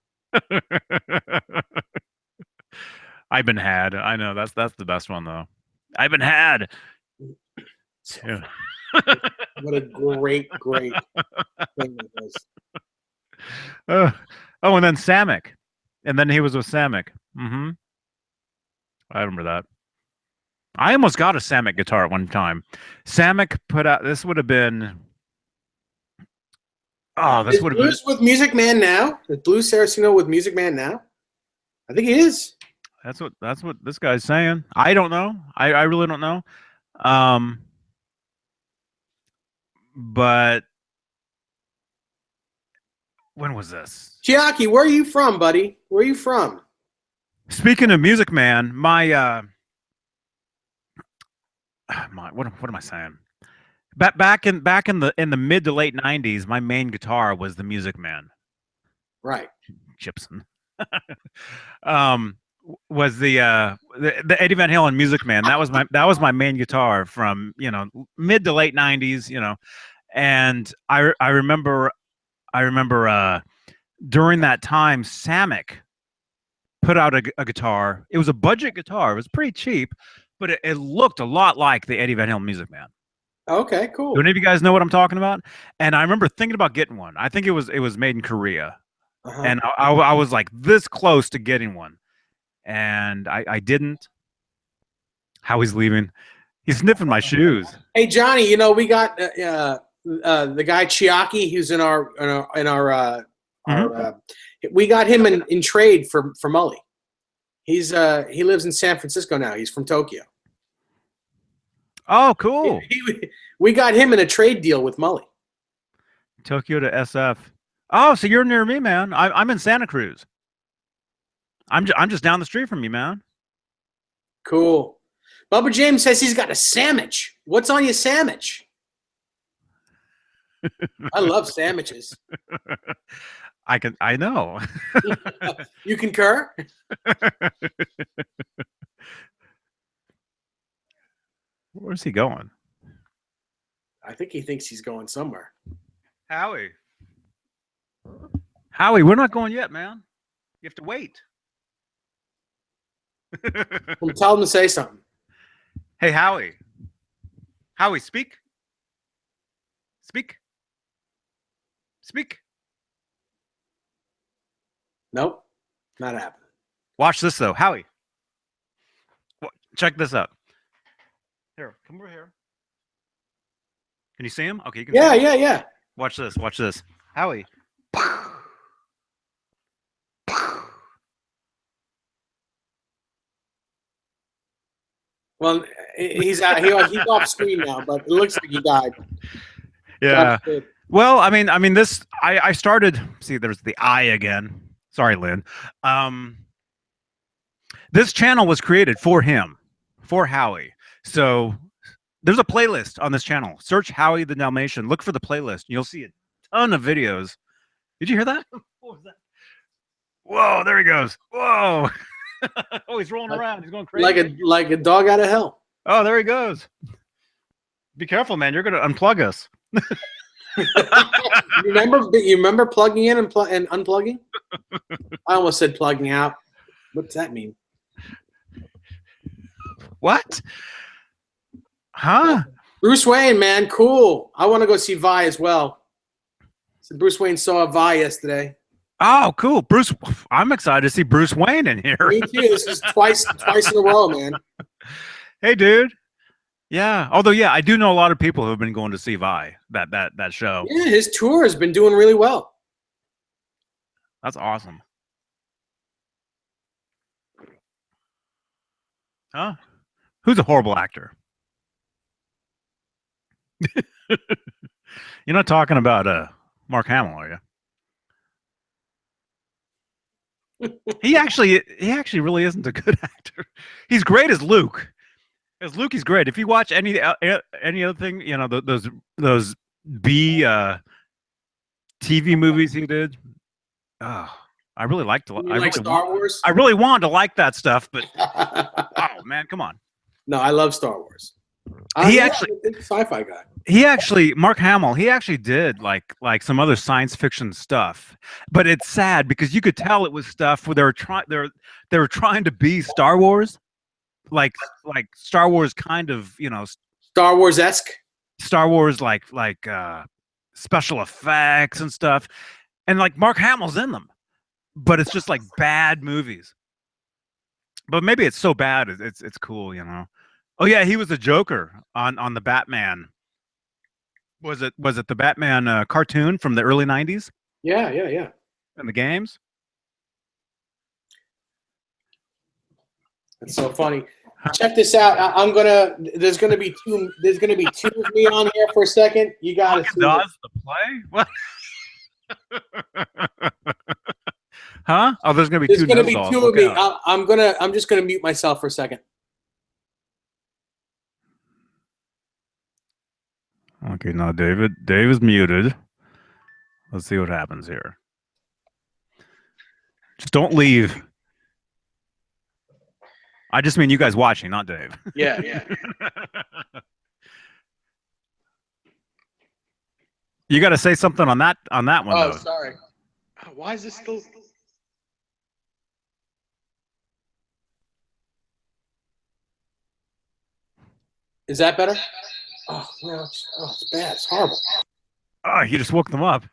I've been had. I know that's the best one though. I've been had. Yeah. What a great thing that was. Oh, and then Samick, and then he was with Samick. Mm-hmm. I remember that. I almost got a Samick guitar at one time. Samick put out. This would have been. Oh, this Is would have Blues with Music Man now? Is Blues Saraceno with Music Man now? I think he is. That's what this guy's saying. I don't know. I really don't know. But when was this? Chiaki, where are you from, buddy? Where are you from? Speaking of Music Man, my what am I saying? Back in the mid to late '90s, my main guitar was the Music Man. Right. Gibson. Was the Eddie Van Halen Music Man. That was my main guitar from, mid to late '90s, and I remember during that time Samick put out a guitar. It was a budget guitar. It was pretty cheap, but it looked a lot like the Eddie Van Halen Music Man. Okay, cool. Do any of you guys know what I'm talking about? And I remember thinking about getting one. I think it was made in Korea. Uh-huh. And I was like this close to getting one, and I didn't. Howie's leaving. He's sniffing my shoes. Hey Johnny, we got the guy Chiaki, who's in our we got him in trade for Mully. He lives in San Francisco now. He's from Tokyo. Oh, cool. We got him in a trade deal with Mully. Tokyo to SF. Oh, so you're near me, man. I'm in Santa Cruz. I'm just down the street from you, man. Cool. Bubba James says he's got a sandwich. What's on your sandwich? I love sandwiches. I know. You concur? Where's he going? I think he thinks he's going somewhere. Howie, we're not going yet, man. You have to wait. Well, tell him to say something. Hey, Howie. Howie, speak. Speak. Speak. Nope, not happening. Watch this, though. Howie. Check this out. Here, come over here. Can you see him? Okay, you can see him. Yeah. Watch this. Watch this. Howie. Well, he's off screen now, but it looks like he died. Yeah. Well, I mean, this. I started. See, there's the I again. Sorry, Lynn. This channel was created for him, for Howie. So there's a playlist on this channel. Search Howie the Dalmatian. Look for the playlist. You'll see a ton of videos. Did you hear that? What was that? Whoa! There he goes. Whoa! Oh, he's rolling around. He's going crazy. Like a dog out of hell. Oh, there he goes. Be careful, man. You're going to unplug us. You remember plugging in and unplugging? I almost said plugging out. What's that mean? What? Huh? Bruce Wayne, man, cool. I want to go see Vi as well. So Bruce Wayne saw Vi yesterday. Oh, cool. Bruce, I'm excited to see Bruce Wayne in here. Me too. This is twice in a row, man. Hey, dude. Yeah. Although, yeah, I do know a lot of people who have been going to see Vi, that show. Yeah, his tour has been doing really well. That's awesome. Huh? Who's a horrible actor? You're not talking about Mark Hamill, are you? He actually really isn't a good actor. He's great as Luke. As Luke, he's great. If you watch any other thing, those B TV movies he did. Oh, I really liked. You like Star Wars? I really wanted to like that stuff, but oh man, come on. No, I love Star Wars. He I'm actually a big sci-fi guy. Mark Hamill, he actually did like some other science fiction stuff, but it's sad because you could tell it was stuff where they were trying to be Star Wars, like Star Wars kind of, you know, Star Wars-esque. Star Wars like special effects and stuff, and like Mark Hamill's in them, but it's just like bad movies. But maybe it's so bad it's cool, you know. Oh yeah, he was the Joker on the Batman. Was it the Batman cartoon from the early '90s? Yeah. In the games? That's so funny. Check this out. There's gonna be two of me on here for a second. You gotta see Does the play? What? Huh? Oh, there's gonna be two of me. I'm just gonna mute myself for a second. Okay, now Dave is muted. Let's see what happens here. Just don't leave. I just mean you guys watching, not Dave. Yeah. You got to say something on that one. Oh, though. sorry. Why is this still? Is that better? Oh no, it's bad. It's horrible. Oh, you just woke them up.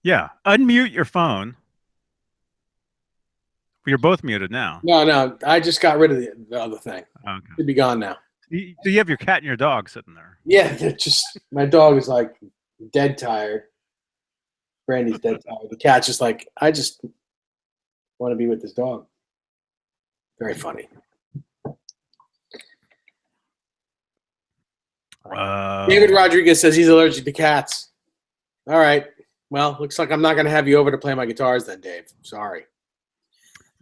Yeah, unmute your phone. You're both muted now. No, I just got rid of the other thing. Okay. Should be gone now. So you have your cat and your dog sitting there. Yeah, they're just my dog is like dead tired. Brandy's dead tired. The cat's just like, I just want to be with this dog. Very funny. David Rodriguez says he's allergic to cats. All right. Well, looks like I'm not going to have you over to play my guitars then, Dave. Sorry.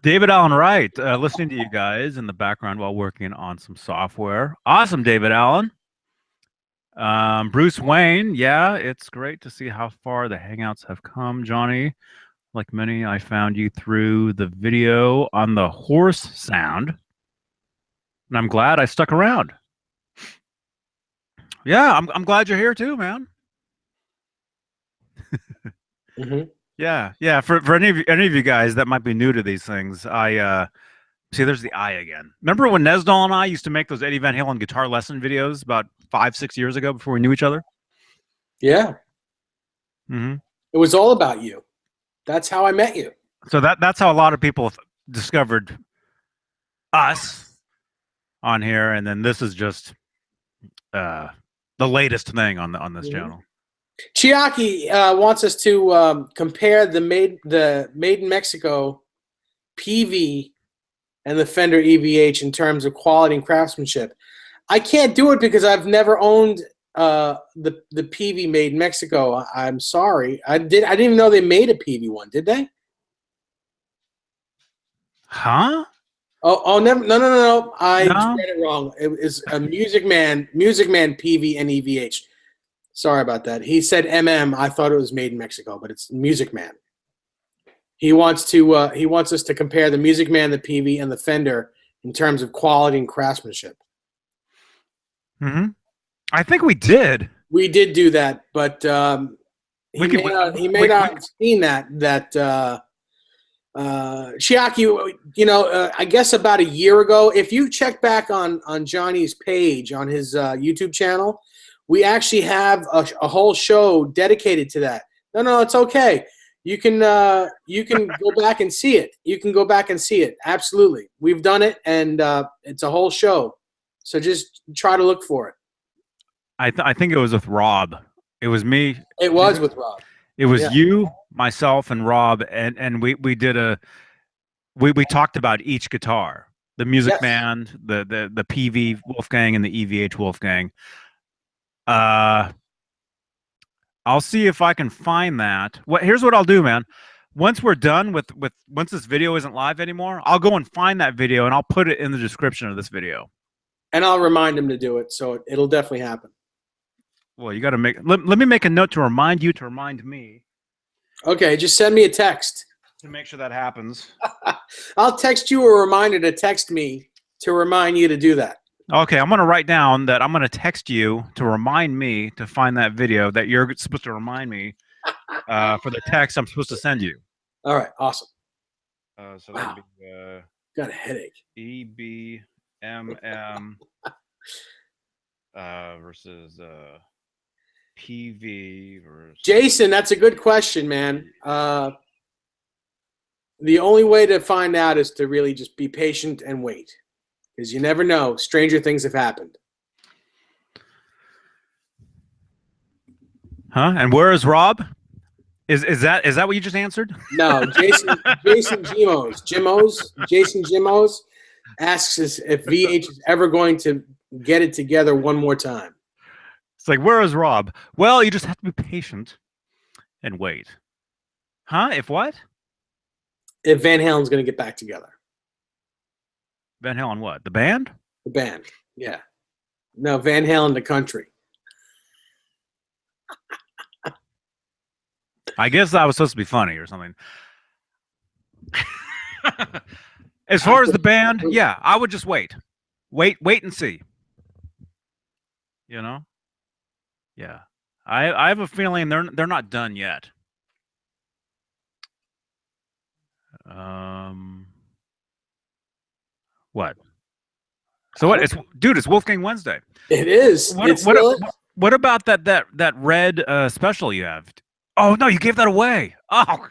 David Allen Wright, listening to you guys in the background while working on some software. Awesome, David Allen. Bruce Wayne, yeah, it's great to see how far the Hangouts have come, Johnny. Like many, I found you through the video on the horse sound, and I'm glad I stuck around. Yeah, I'm glad you're here too, man. Mm-hmm. Yeah. For any of you guys that might be new to these things, I see. There's the I again. Remember when Nesdal and I used to make those Eddie Van Halen guitar lesson videos about 5-6 years ago before we knew each other? Yeah. Mm-hmm. It was all about you. That's how I met you. So that's how a lot of people discovered us on here, and then this is just the latest thing on this channel. Chiaki wants us to compare the made in Mexico PV and the Fender EVH in terms of quality and craftsmanship. I can't do it because I've never owned the PV made in Mexico. I'm sorry. I didn't even know they made a PV one. Did they? Huh? Oh, never. No. I read it wrong. It was a Music Man PV and EVH. Sorry about that. He said MM. I thought it was made in Mexico, but it's Music Man. He wants us to compare the Music Man, the PV, and the Fender in terms of quality and craftsmanship. Mm-hmm. I think we did. We did do that, but he may not have seen that. Chiaki, I guess about a year ago, if you check back on Johnny's page on his YouTube channel, we actually have a whole show dedicated to that. No, it's okay. You can go back and see it. You can go back and see it. Absolutely, we've done it, and it's a whole show. So just try to look for it. I think it was with Rob. It was me. It was with Rob. It was you, myself, and Rob, and we did we talked about each guitar, the Music Man, the PV Wolfgang, and the EVH Wolfgang. I'll see if I can find that. Here's what I'll do, man. Once we're done once this video isn't live anymore, I'll go and find that video and I'll put it in the description of this video. And I'll remind him to do it, so it'll definitely happen. Well, you got to let me make a note to remind you to remind me. Okay, just send me a text. To make sure that happens. I'll text you a reminder to text me to remind you to do that. Okay, I'm going to write down that I'm going to text you to remind me to find that video that you're supposed to remind me for the text I'm supposed to send you. All right, awesome. So that would be Got a headache. EBMM versus PV versus Jason, that's a good question, man. The only way to find out is to really just be patient and wait, because you never know. Stranger things have happened. Huh? And where is Rob? Is that what you just answered? No, Jason Jimos asks us if VH is ever going to get it together one more time. It's like, where is Rob? Well, you just have to be patient and wait. Huh? If what? If Van Halen's going to get back together. Van Halen what? The band? The band, yeah. No, Van Halen the country. I guess that was supposed to be funny or something. As far as the band, yeah, I would just wait. Wait and see. You know? Yeah. I have a feeling they're not done yet. What? So what? It's Wolfgang Wednesday. It is. What about that red special you have? Oh no, you gave that away. Oh,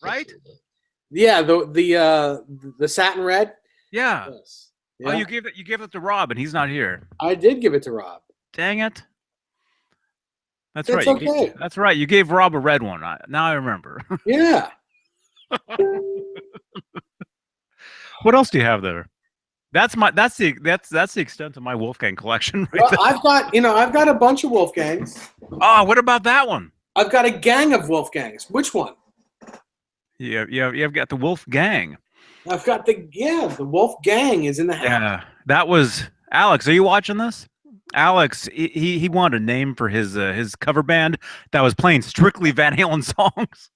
right? Yeah, the satin red. Yeah. Yes. Yeah. Oh, you gave it to Rob, and he's not here. I did give it to Rob. Dang it. That's right. Okay. That's right. You gave Rob a red one. Now I remember. Yeah. What else do you have there? That's the extent of my Wolfgang collection. Right, well, I've got a bunch of Wolfgangs. Oh, what about that one? I've got a gang of Wolfgangs. Which one? You've got the Wolfgang. I've got the Wolfgang is in the house. Yeah, that was Alex. Are you watching this? Alex, he wanted a name for his cover band that was playing strictly Van Halen songs,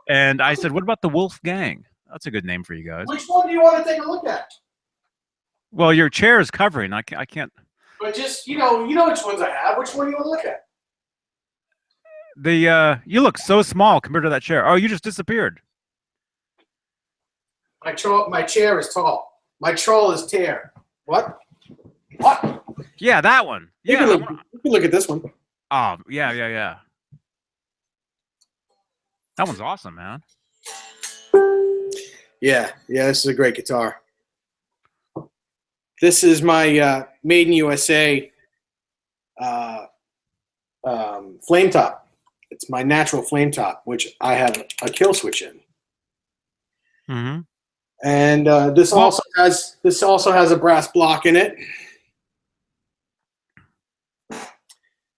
and I said, "What about the Wolfgang? That's a good name for you guys." Which one do you want to take a look at? Well, your chair is covering. I can't. But just you know which ones I have. Which one do you want to look at? You look so small compared to that chair. Oh, you just disappeared. My chair is tall. My troll is tear. What? What? Yeah, that one. Yeah, you can look at this one. Oh, yeah. That one's awesome, man. Yeah, this is a great guitar. This is my Made in USA flame top. It's my natural flame top, which I have a kill switch in. Mm-hmm. And this also has a brass block in it.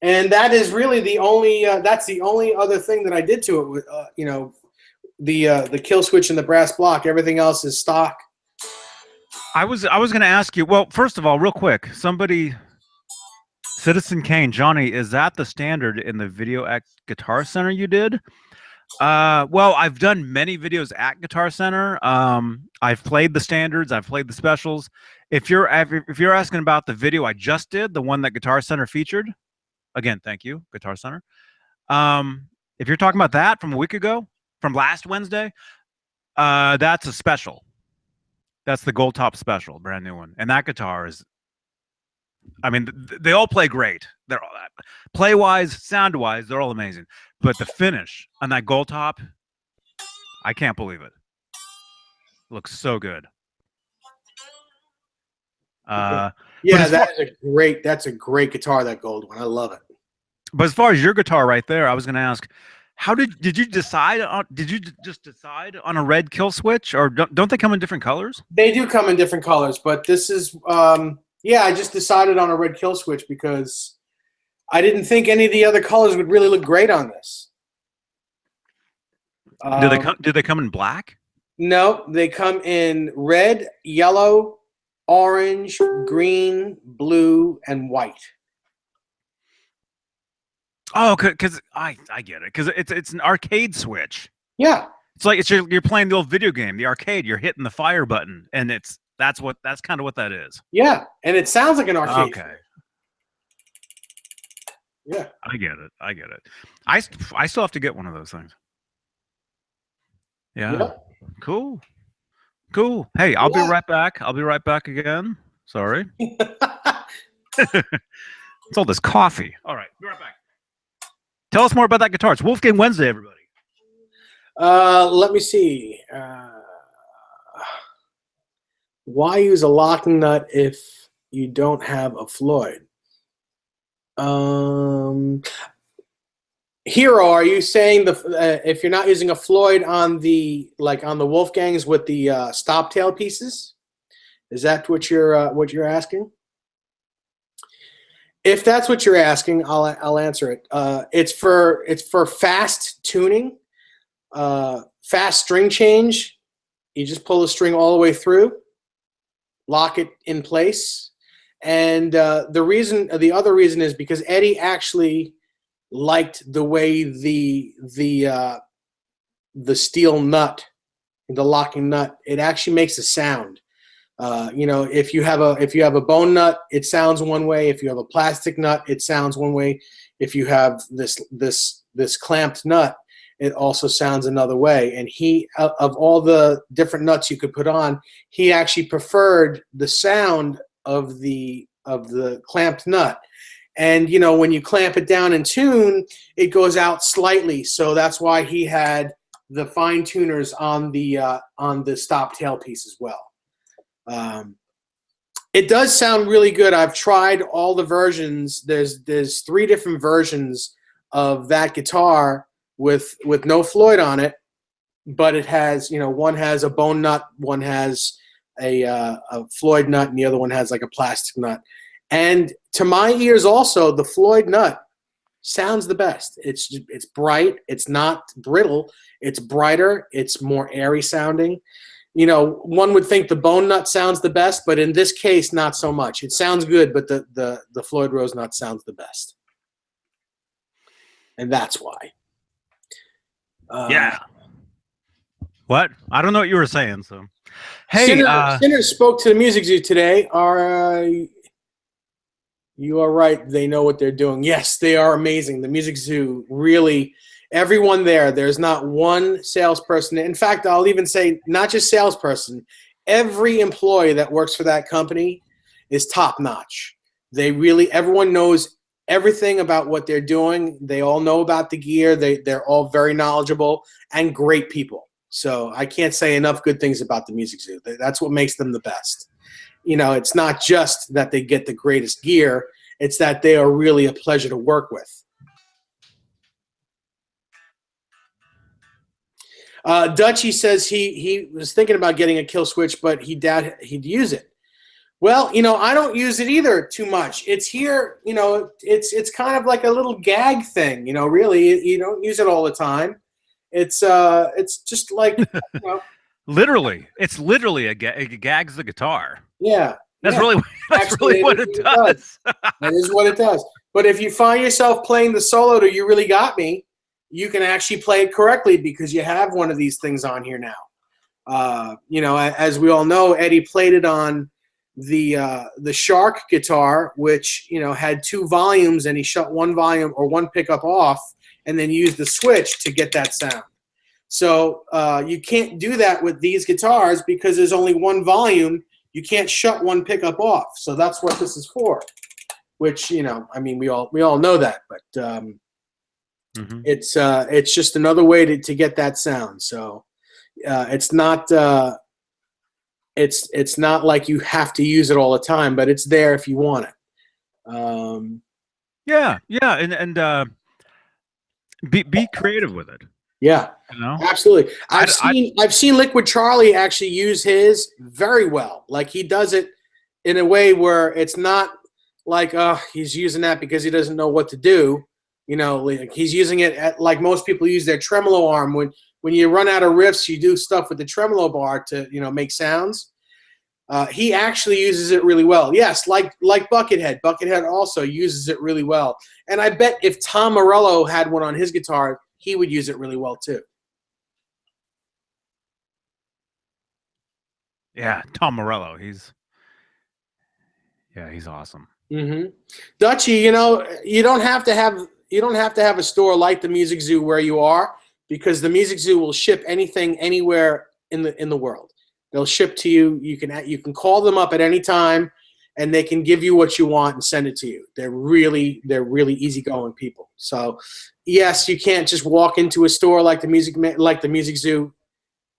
And that is really the only that's the only other thing that I did to it with the kill switch and the brass block. Everything else is stock. I was going to ask you. Well, first of all, real quick, Citizen Kane, Johnny, is that the standard in the video at Guitar Center you did? Well, I've done many videos at Guitar Center. I've played the standards. I've played the specials. If you're asking about the video I just did, the one that Guitar Center featured, again, thank you, Guitar Center. If you're talking about that from a week ago, from last Wednesday, that's a special. That's the Gold Top Special, brand new one. And that guitar is, I mean, they all play great. They're all, play-wise, sound-wise, they're all amazing. But the finish on that Gold Top, I can't believe it. Looks so good. Yeah, that's a great guitar, that gold one. I love it. But as far as your guitar right there, I was going to ask, how did you decide on? Did you just decide on a red kill switch, or don't they come in different colors? They do come in different colors, but this is yeah, I just decided on a red kill switch because I didn't think any of the other colors would really look great on this. Do they come in black? No, they come in red, yellow, orange, green, blue, and white. Oh, because I get it. Because it's an arcade switch. Yeah, It's like you're playing the old video game, the arcade. You're hitting the fire button, and that's kind of what that is. yeah, and it sounds like an arcade. Okay, Yeah. I get it. I get it. I still have to get one of those things. Yeah. Yep. Cool. Cool. Hey, I'll be right back. I'll be right back again. Sorry. It's all this coffee. All right. Be right back. Tell us more about that guitar. It's Wolfgang Wednesday, everybody. Let me see. Why use a locking nut if you don't have a Floyd? Hero, are you saying if you're not using a Floyd on the Wolfgangs with the stop tail pieces? Is that what you're asking? If that's what you're asking, I'll answer it. It's for fast tuning, fast string change. You just pull the string all the way through, lock it in place, and the other reason is because Eddie actually liked the way the steel nut, the locking nut, it actually makes a sound. If you have a bone nut, it sounds one way. If you have a plastic nut, it sounds one way. If you have this clamped nut, it also sounds another way. And he, of all the different nuts you could put on, he actually preferred the sound of the clamped nut. And when you clamp it down in tune, it goes out slightly. So that's why he had the fine tuners on the stop tail piece as well. It does sound really good. I've tried all the versions. There's 3 different versions of that guitar with no Floyd on it, but it has, one has a bone nut, one has a Floyd nut, and the other one has like a plastic nut. And to my ears also, the Floyd nut sounds the best. It's bright. It's not brittle. It's brighter. It's more airy sounding. One would think the bone nut sounds the best, but in this case, not so much. It sounds good, but the Floyd Rose nut sounds the best. And that's why. Yeah. What? I don't know what you were saying. So, hey, Sinner spoke to the Music Zoo today. You are right. They know what they're doing. Yes, they are amazing. The Music Zoo really, everyone there, there's not one salesperson. In fact, I'll even say not just salesperson. Every employee that works for that company is top notch. Everyone knows everything about what they're doing. They all know about the gear. They're all very knowledgeable and great people. So I can't say enough good things about the Music Zoo. That's what makes them the best. It's not just that they get the greatest gear. It's that they are really a pleasure to work with. Dutchie says he was thinking about getting a kill switch, but he'd use it. Well, I don't use it either too much. It's here, it's kind of like a little gag thing, really. You don't use it all the time. It's just like, literally, it's literally it gags the guitar. Yeah. That's really what it does. That is what it does. But if you find yourself playing the solo to You Really Got Me, you can actually play it correctly because you have one of these things on here now. As we all know, Eddie played it on the Shark guitar, which had 2 volumes, and he shut one volume or one pickup off, and then used the switch to get that sound. So you can't do that with these guitars because there's only one volume. You can't shut one pickup off. So that's what this is for. Which we all know that, but it's just another way to get that sound. So it's not like you have to use it all the time, but it's there if you want it. Yeah, and be creative with it. Yeah, absolutely. I've seen Liquid Charlie actually use his very well. Like he does it in a way where it's not like he's using that because he doesn't know what to do. Like he's using it like most people use their tremolo arm. When you run out of riffs, you do stuff with the tremolo bar to make sounds. He actually uses it really well. Yes, like Buckethead. Buckethead also uses it really well. And I bet if Tom Morello had one on his guitar, he would use it really well too. Yeah, Tom Morello. He's awesome. Mm-hmm. Dutchy, you know, you don't have to have a store like the Music Zoo where you are, because the Music Zoo will ship anything anywhere in the world. They'll ship to you. You can call them up at any time, and they can give you what you want and send it to you. They're really easygoing people. So, yes, you can't just walk into a store like the Music Zoo,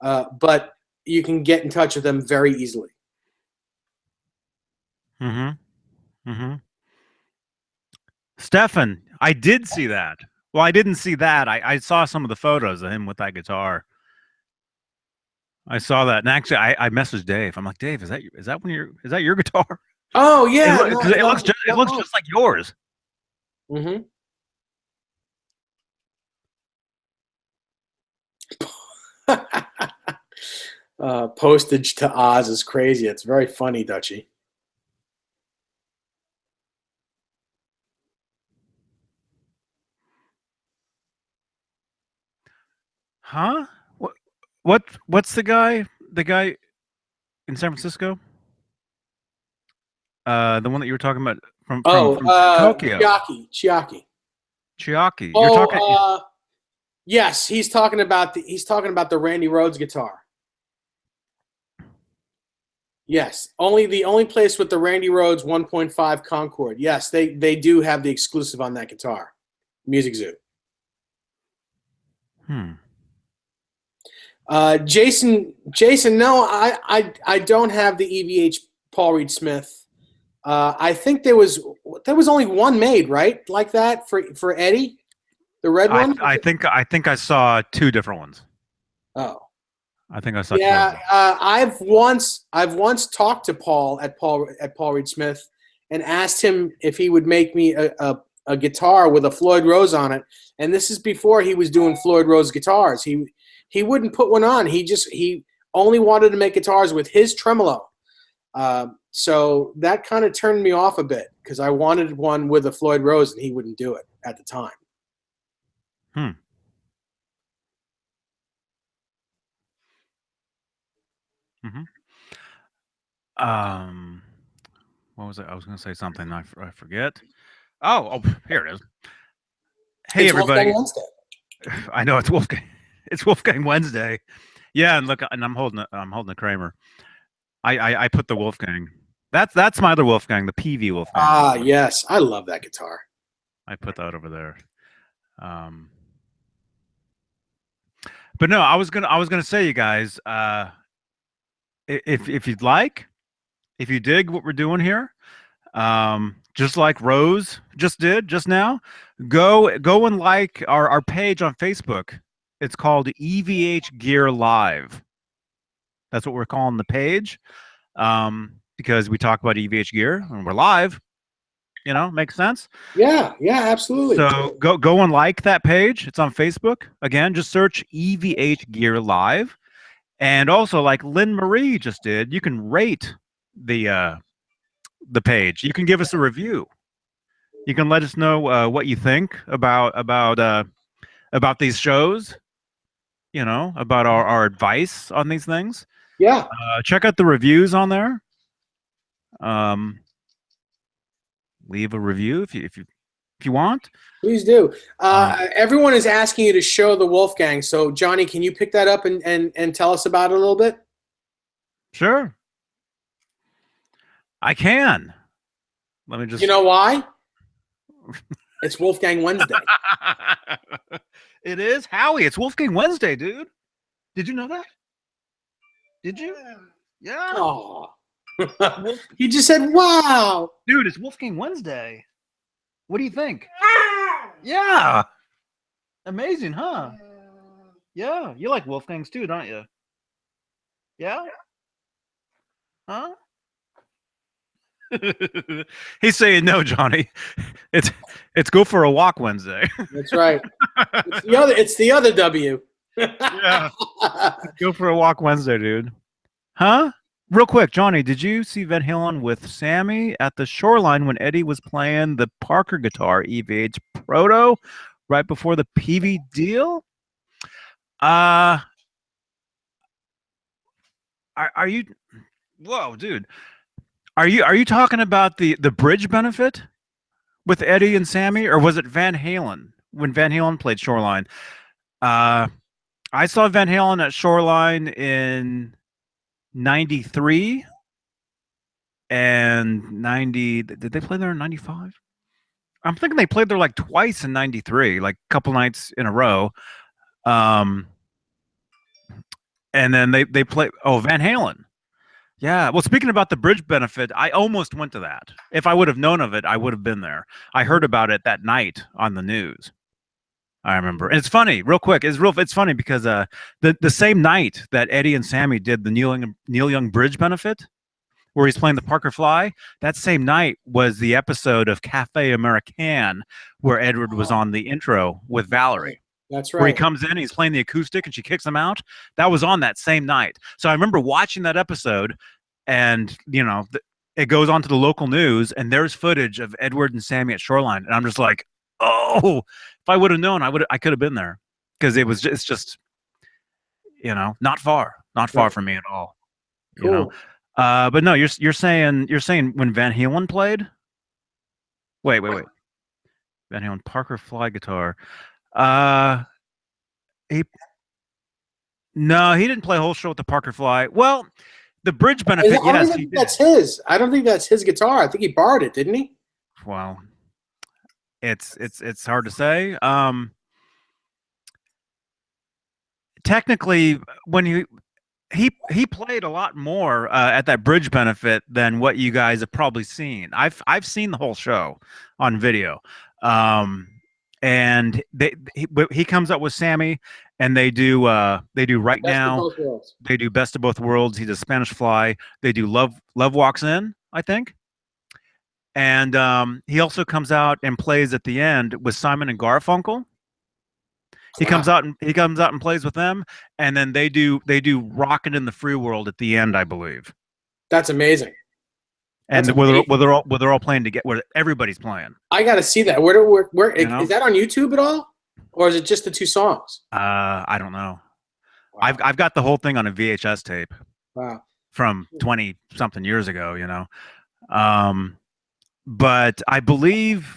but you can get in touch with them very easily. Mm-hmm. Mm-hmm. Stefan, I did see that. Well, I didn't see that. I saw some of the photos of him with that guitar. I saw that, and actually, I messaged Dave. I'm like, Dave, is that your guitar? Oh yeah, It looks just like yours. Mm-hmm. Postage to Oz is crazy. It's very funny, Dutchy. Huh? What's the guy? The guy in San Francisco? The one that you were talking about from Tokyo. Chiaki. Chiaki. You're Oh, talking. yes, he's talking about the Randy Rhoads guitar. Yes, the only place with the Randy Rhoads 1.5 Concord. Yes, they do have the exclusive on that guitar. Music Zoo. Jason, no, I don't have the EVH Paul Reed Smith. I think there was only one made, right? Like that for Eddie, the red one. I think I saw two different ones. Oh, I think I saw. Yeah, I've once talked to Paul at Paul Reed Smith and asked him if he would make me a guitar with a Floyd Rose on it. And this is before he was doing Floyd Rose guitars. He wouldn't put one on. He only wanted to make guitars with his tremolo. So that kind of turned me off a bit, because I wanted one with a Floyd Rose, and he wouldn't do it at the time. Mm-hmm. What was it? I was going to say something. I forget. Oh, here it is. Hey, it's everybody. Wednesday. I know it's Wolfgang. It's Wolfgang Wednesday. Yeah, and look, and I'm holding a Kramer. I put the Wolfgang. That's my other Wolfgang, the PV Wolfgang. Ah, yes, I love that guitar. I put that over there. But no, I was gonna say, you guys, if you'd like, if you dig what we're doing here, just like Rose just did just now, go and like our page on Facebook. It's called EVH Gear Live. That's what we're calling the page, because we talk about EVH gear and we're live. You know, makes sense. Yeah, absolutely. So go and like that page. It's on Facebook. Again, just search EVH Gear Live. And also, like Lynn Marie just did, you can rate the page. You can give us a review. You can let us know what you think about these shows. You know, about our advice on these things. Yeah. Check out the reviews on there. Leave a review if you want. Please do. Everyone is asking you to show the Wolfgang. So, Johnny, can you pick that up and tell us about it a little bit? Sure. I can. Let me just. You know why? It's Wolfgang Wednesday. It is? Howie, it's Wolfgang Wednesday, dude. Did you know that? Did you? Yeah. Oh. He just said, wow. Dude, it's Wolfgang Wednesday. What do you think? Yeah. Amazing, huh? Yeah. You like Wolfgangs too, don't you? Yeah? Huh? He's saying no, Johnny. It's go for a walk Wednesday. That's right. It's the other W. Yeah. Go for a walk Wednesday, dude. Huh? real quick, Johnny, did you see Van Halen with Sammy at the Shoreline when Eddie was playing the Parker guitar EVH Proto right before the PV deal? Uh, are you? Whoa, dude, are you talking about the bridge benefit with Eddie and Sammy, or was it Van Halen when Van Halen played Shoreline? Uh, I saw Van Halen at Shoreline in '93 and 90. Did they play there in '95? I'm thinking they played there like twice in '93, like a couple nights in a row. Um, and then they play. Oh, Van Halen. Yeah. Well, speaking about the bridge benefit, I almost went to that. If I would have known of it, I would have been there. I heard about it that night on the news. I remember. And it's funny, real quick. It's funny because the same night that Eddie and Sammy did the Neil Young bridge benefit, where he's playing the Parker Fly, that same night was the episode of Cafe Americain where Edward was on the intro with Valerie. That's Where he right. comes in, he's playing the acoustic, and she kicks him out. That was on that same night. So I remember watching that episode, and it goes on to the local news, and there's footage of Edward and Sammy at Shoreline, and I'm just like, oh, if I would have known, I could have been there because it's just not far Right. from me at all. You know, Cool. but no, you're saying when Van Halen played. Wait. Van Halen Parker Fly guitar. Uh, he No, he didn't play a whole show with the Parker Fly. Well, the bridge benefit, I don't yes, even he think did. that's his. I don't think that's his guitar. I think he borrowed it, didn't he? Well, it's hard to say. Technically, when he played a lot more at that bridge benefit than what you guys have probably seen. I've seen the whole show on video, and he comes up with Sammy, and they do right Best of now. both worlds. They do Best of Both Worlds. He does Spanish Fly. They do Love Walks In, I think. And he also comes out and plays at the end with Simon and Garfunkel. He Wow. comes out and plays with them, and then they do Rockin' in the Free World at the end, I believe. That's amazing. And That's where amazing. they're all playing together, where everybody's playing. I got to see that. Where is that on YouTube at all, or is it just the two songs? I don't know. Wow. I've got the whole thing on a VHS tape Wow. from 20 something years ago. But I believe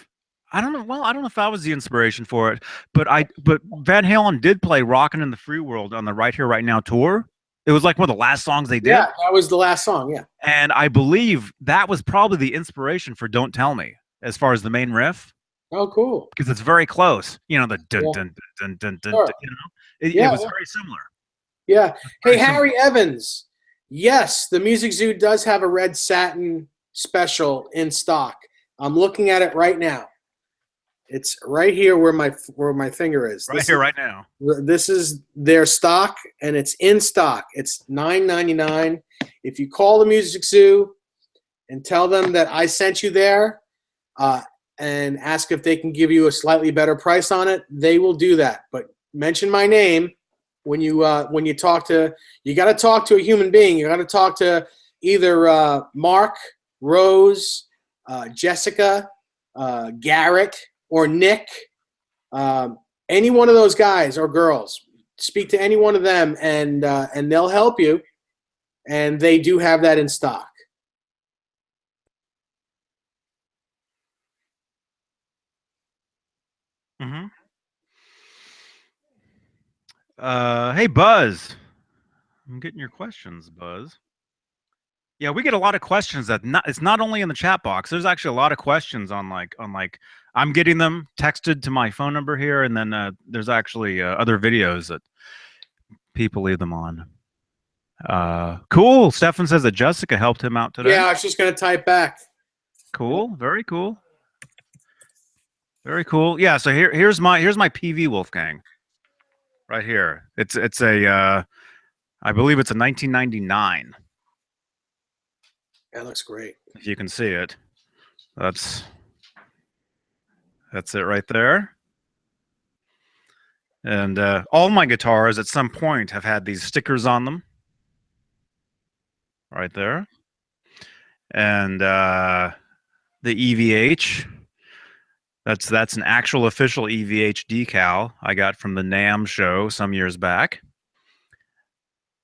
I don't know. Well, I don't know if that was the inspiration for it, but Van Halen did play "Rockin' in the Free World" on the Right Here Right Now tour. It was like one of the last songs they did. Yeah, that was the last song. Yeah. And I believe that was probably the inspiration for "Don't Tell Me" as far as the main riff, Oh, cool. because it's very close. The dun Yeah. dun dun dun dun. Sure. It Yeah, was yeah. very similar. Yeah. Hey, Very similar. Harry Evans. Yes, the Music Zoo does have a red satin special in stock. I'm looking at it right now. It's right here where my finger is. Right here, right now. This is their stock, and it's in stock. It's $9.99. If you call the Music Zoo and tell them that I sent you there, and ask if they can give you a slightly better price on it, they will do that. But mention my name when you talk to. You got to talk to a human being. You got to talk to either Mark, Rose, Jessica, Garrett, or Nick. Any one of those guys or girls. Speak to any one of them, and they'll help you. And they do have that in stock. Mm-hmm. Hey, Buzz. I'm getting your questions, Buzz. Yeah, we get a lot of questions it's not only in the chat box. There's actually a lot of questions on I'm getting them texted to my phone number here, and then there's actually other videos that people leave them on. Cool. Stefan says that Jessica helped him out today. Yeah, I was just gonna type back. Cool. Very cool. Very cool. Yeah. So here's my PV Wolfgang. Right here. It's a I believe it's a 1999. That looks great. If you can see it, that's it right there. And all my guitars at some point have had these stickers on them. right there, and the EVH. That's an actual official EVH decal I got from the NAMM show some years back.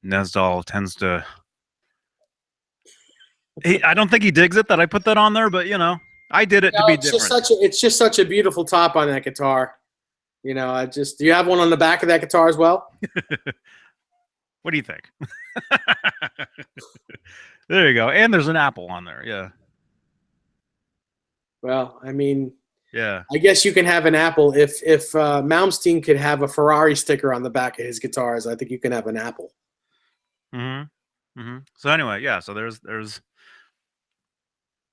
Nesdal tends to. I don't think he digs it that I put that on there, but I did it to be different. It's just such a beautiful top on that guitar. Do you have one on the back of that guitar as well? What do you think? There you go. And there's an apple on there. Yeah. Well, I mean, yeah. I guess you can have an apple. If Malmsteen could have a Ferrari sticker on the back of his guitars, I think you can have an apple. So anyway, yeah. So there's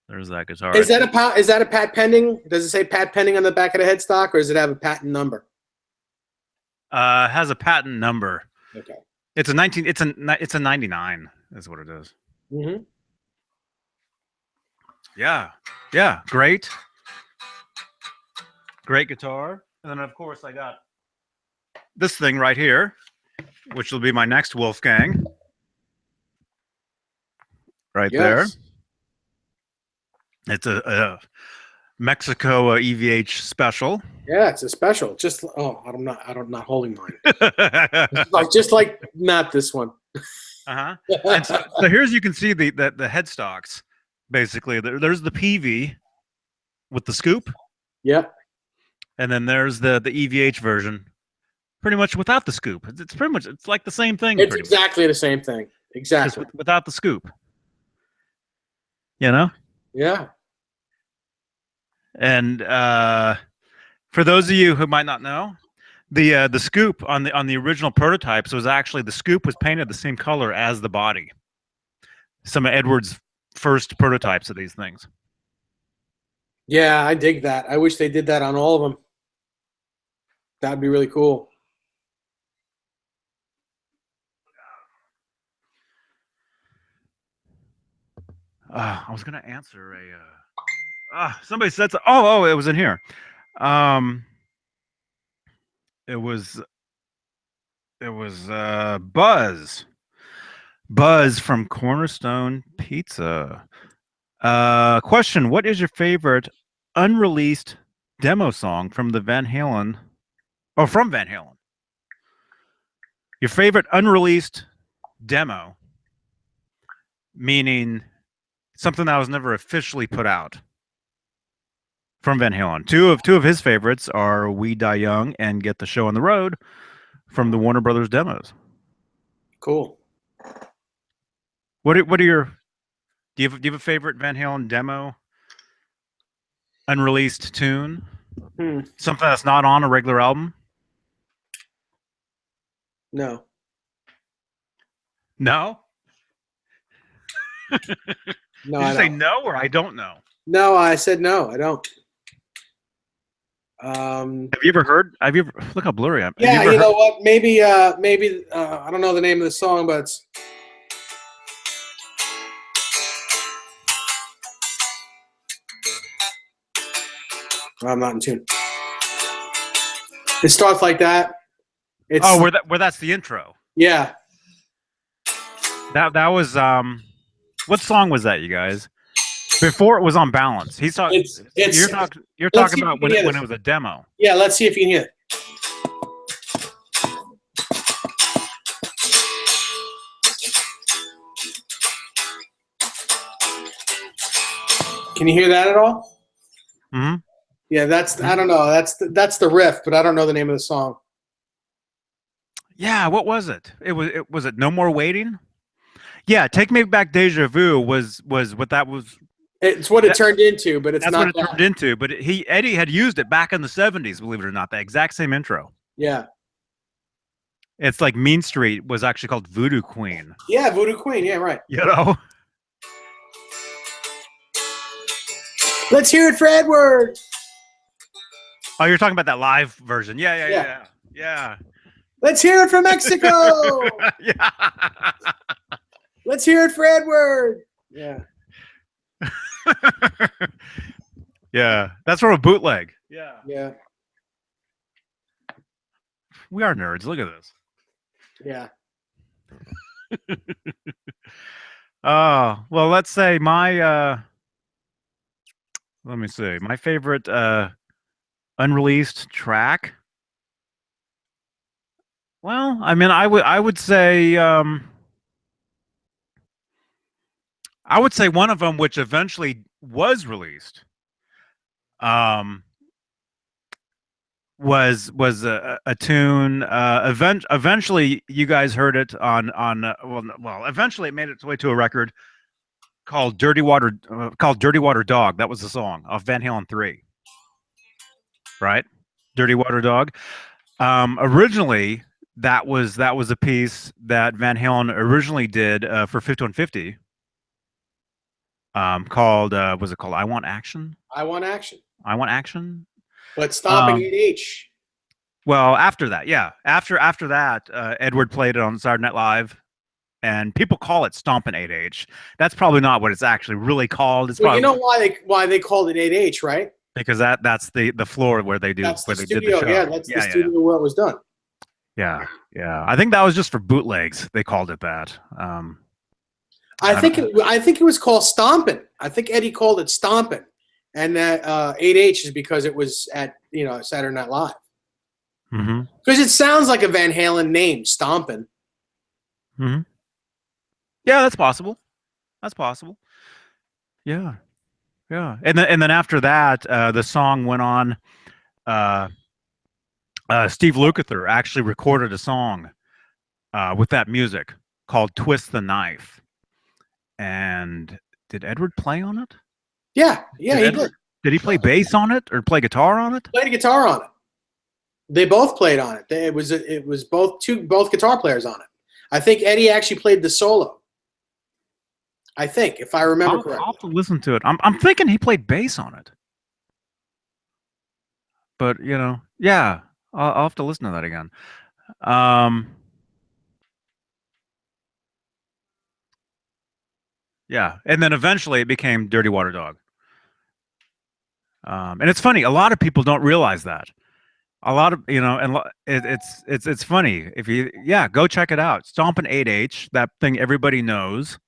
that guitar. Is that a Pat Pending? Does it say Pat Pending on the back of the headstock, or does it have a patent number? It has a patent number. Okay. It's a 99 is what it is. Mm-hmm. Yeah. Great guitar. And then of course I got this thing right here, which will be my next Wolfgang. Right there. It's a Mexico EVH special. Yeah, it's a special. Just I'm not holding mine. just like not this one. And so here's you can see the headstocks. Basically, there's the PV with the scoop. Yep. And then there's the EVH version, pretty much without the scoop. It's like the same thing. It's exactly the same thing. Exactly. Just without the scoop. Yeah. And for those of you who might not know, the scoop on the original prototypes was actually the scoop was painted the same color as the body. Some of Edwards' first prototypes of these things. Yeah, I dig that. I wish they did that on all of them. That'd be really cool. I was gonna answer somebody said so. Oh, it was in here. It was Buzz from Cornerstone Pizza. Question: what is your favorite unreleased demo song from the Van Halen? Oh, from Van Halen. Your favorite unreleased demo, meaning something that was never officially put out from Van Halen. Two of his favorites are "We Die Young" and "Get the Show on the Road" from the Warner Brothers demos. Cool. What are your? Do you have a favorite Van Halen demo? Unreleased tune? Something that's not on a regular album? No. No? No, Did you say no or I don't know? No, I said no, I don't. Have you ever look how blurry I am. Yeah, you know what? Maybe I don't know the name of the song, but it's I'm not in tune. It starts like that. It's where that's the intro. Yeah. That was what song was that, you guys? Before it was on Balance. He's talking. You're talking about when it was a demo. Yeah, let's see if you can hear it. Can you hear that at all? Mm-hmm. Yeah, I don't know. That's the riff, but I don't know the name of the song. Yeah, what was it? Was it No More Waiting? Yeah, Take Me Back Deja Vu was what that was. It's what it turned into, but it's not. That's what it turned into. But Eddie had used it back in the 70s, believe it or not, the exact same intro. Yeah. It's like Mean Street was actually called Voodoo Queen. Yeah, Voodoo Queen. Yeah, right. You know? Let's hear it for Edward. Oh, you're talking about that live version. Yeah. Let's hear it for Mexico. Yeah. Let's hear it for Edward. Yeah. Yeah. That's from a bootleg. Yeah. Yeah. We are nerds. Look at this. Yeah. Oh, well, let's say my let me see. My favorite unreleased track. Well, I mean, I would say I would say one of them, which eventually was released, um, was a tune. Eventually, you guys heard it on well, eventually it made its way to a record called Dirty Water Dog. That was the song of Van Halen 3, right? Dirty Water Dog. Originally, that was a piece that Van Halen originally did for 5150, called was it called I Want Action? I Want Action. I Want Action. But Stomping Um, 8H. well, after that, yeah, after that, Edward played it on Saturday Night Live, and people call it Stompin' 8H. That's probably not what it's actually really called. It's Well, you probably know why they called it 8H, right? because that's the floor where they That's the did the studio. show. Yeah, that's the Yeah, yeah, studio where it was done. yeah, yeah. I think that was just for bootlegs. They called it that. I think it was called Stompin'. I think Eddie called it Stompin', and that 8H is because it was at Saturday Night Live. Mm-hmm. Because it sounds like a Van Halen name, Stompin'. Mm-hmm. Yeah, that's possible. That's possible. Yeah, yeah. And then after that, the song went on. Uh, Steve Lukather actually recorded a song with that music called "Twist the Knife." And did Edward play on it? Yeah, he Edward, did. did he play bass on it or play guitar on it? Played a guitar on it. They both played on it. It was both guitar players on it. I think Eddie actually played the solo. I think, if I remember correctly. I'll have to listen to it. I'm thinking he played bass on it, but yeah, I'll have to listen to that again. Um, yeah, and then eventually it became Dirty Water Dog. And it's funny, a lot of people don't realize that. A lot of and it's funny if go check it out. Stompin' 8H, that thing everybody knows,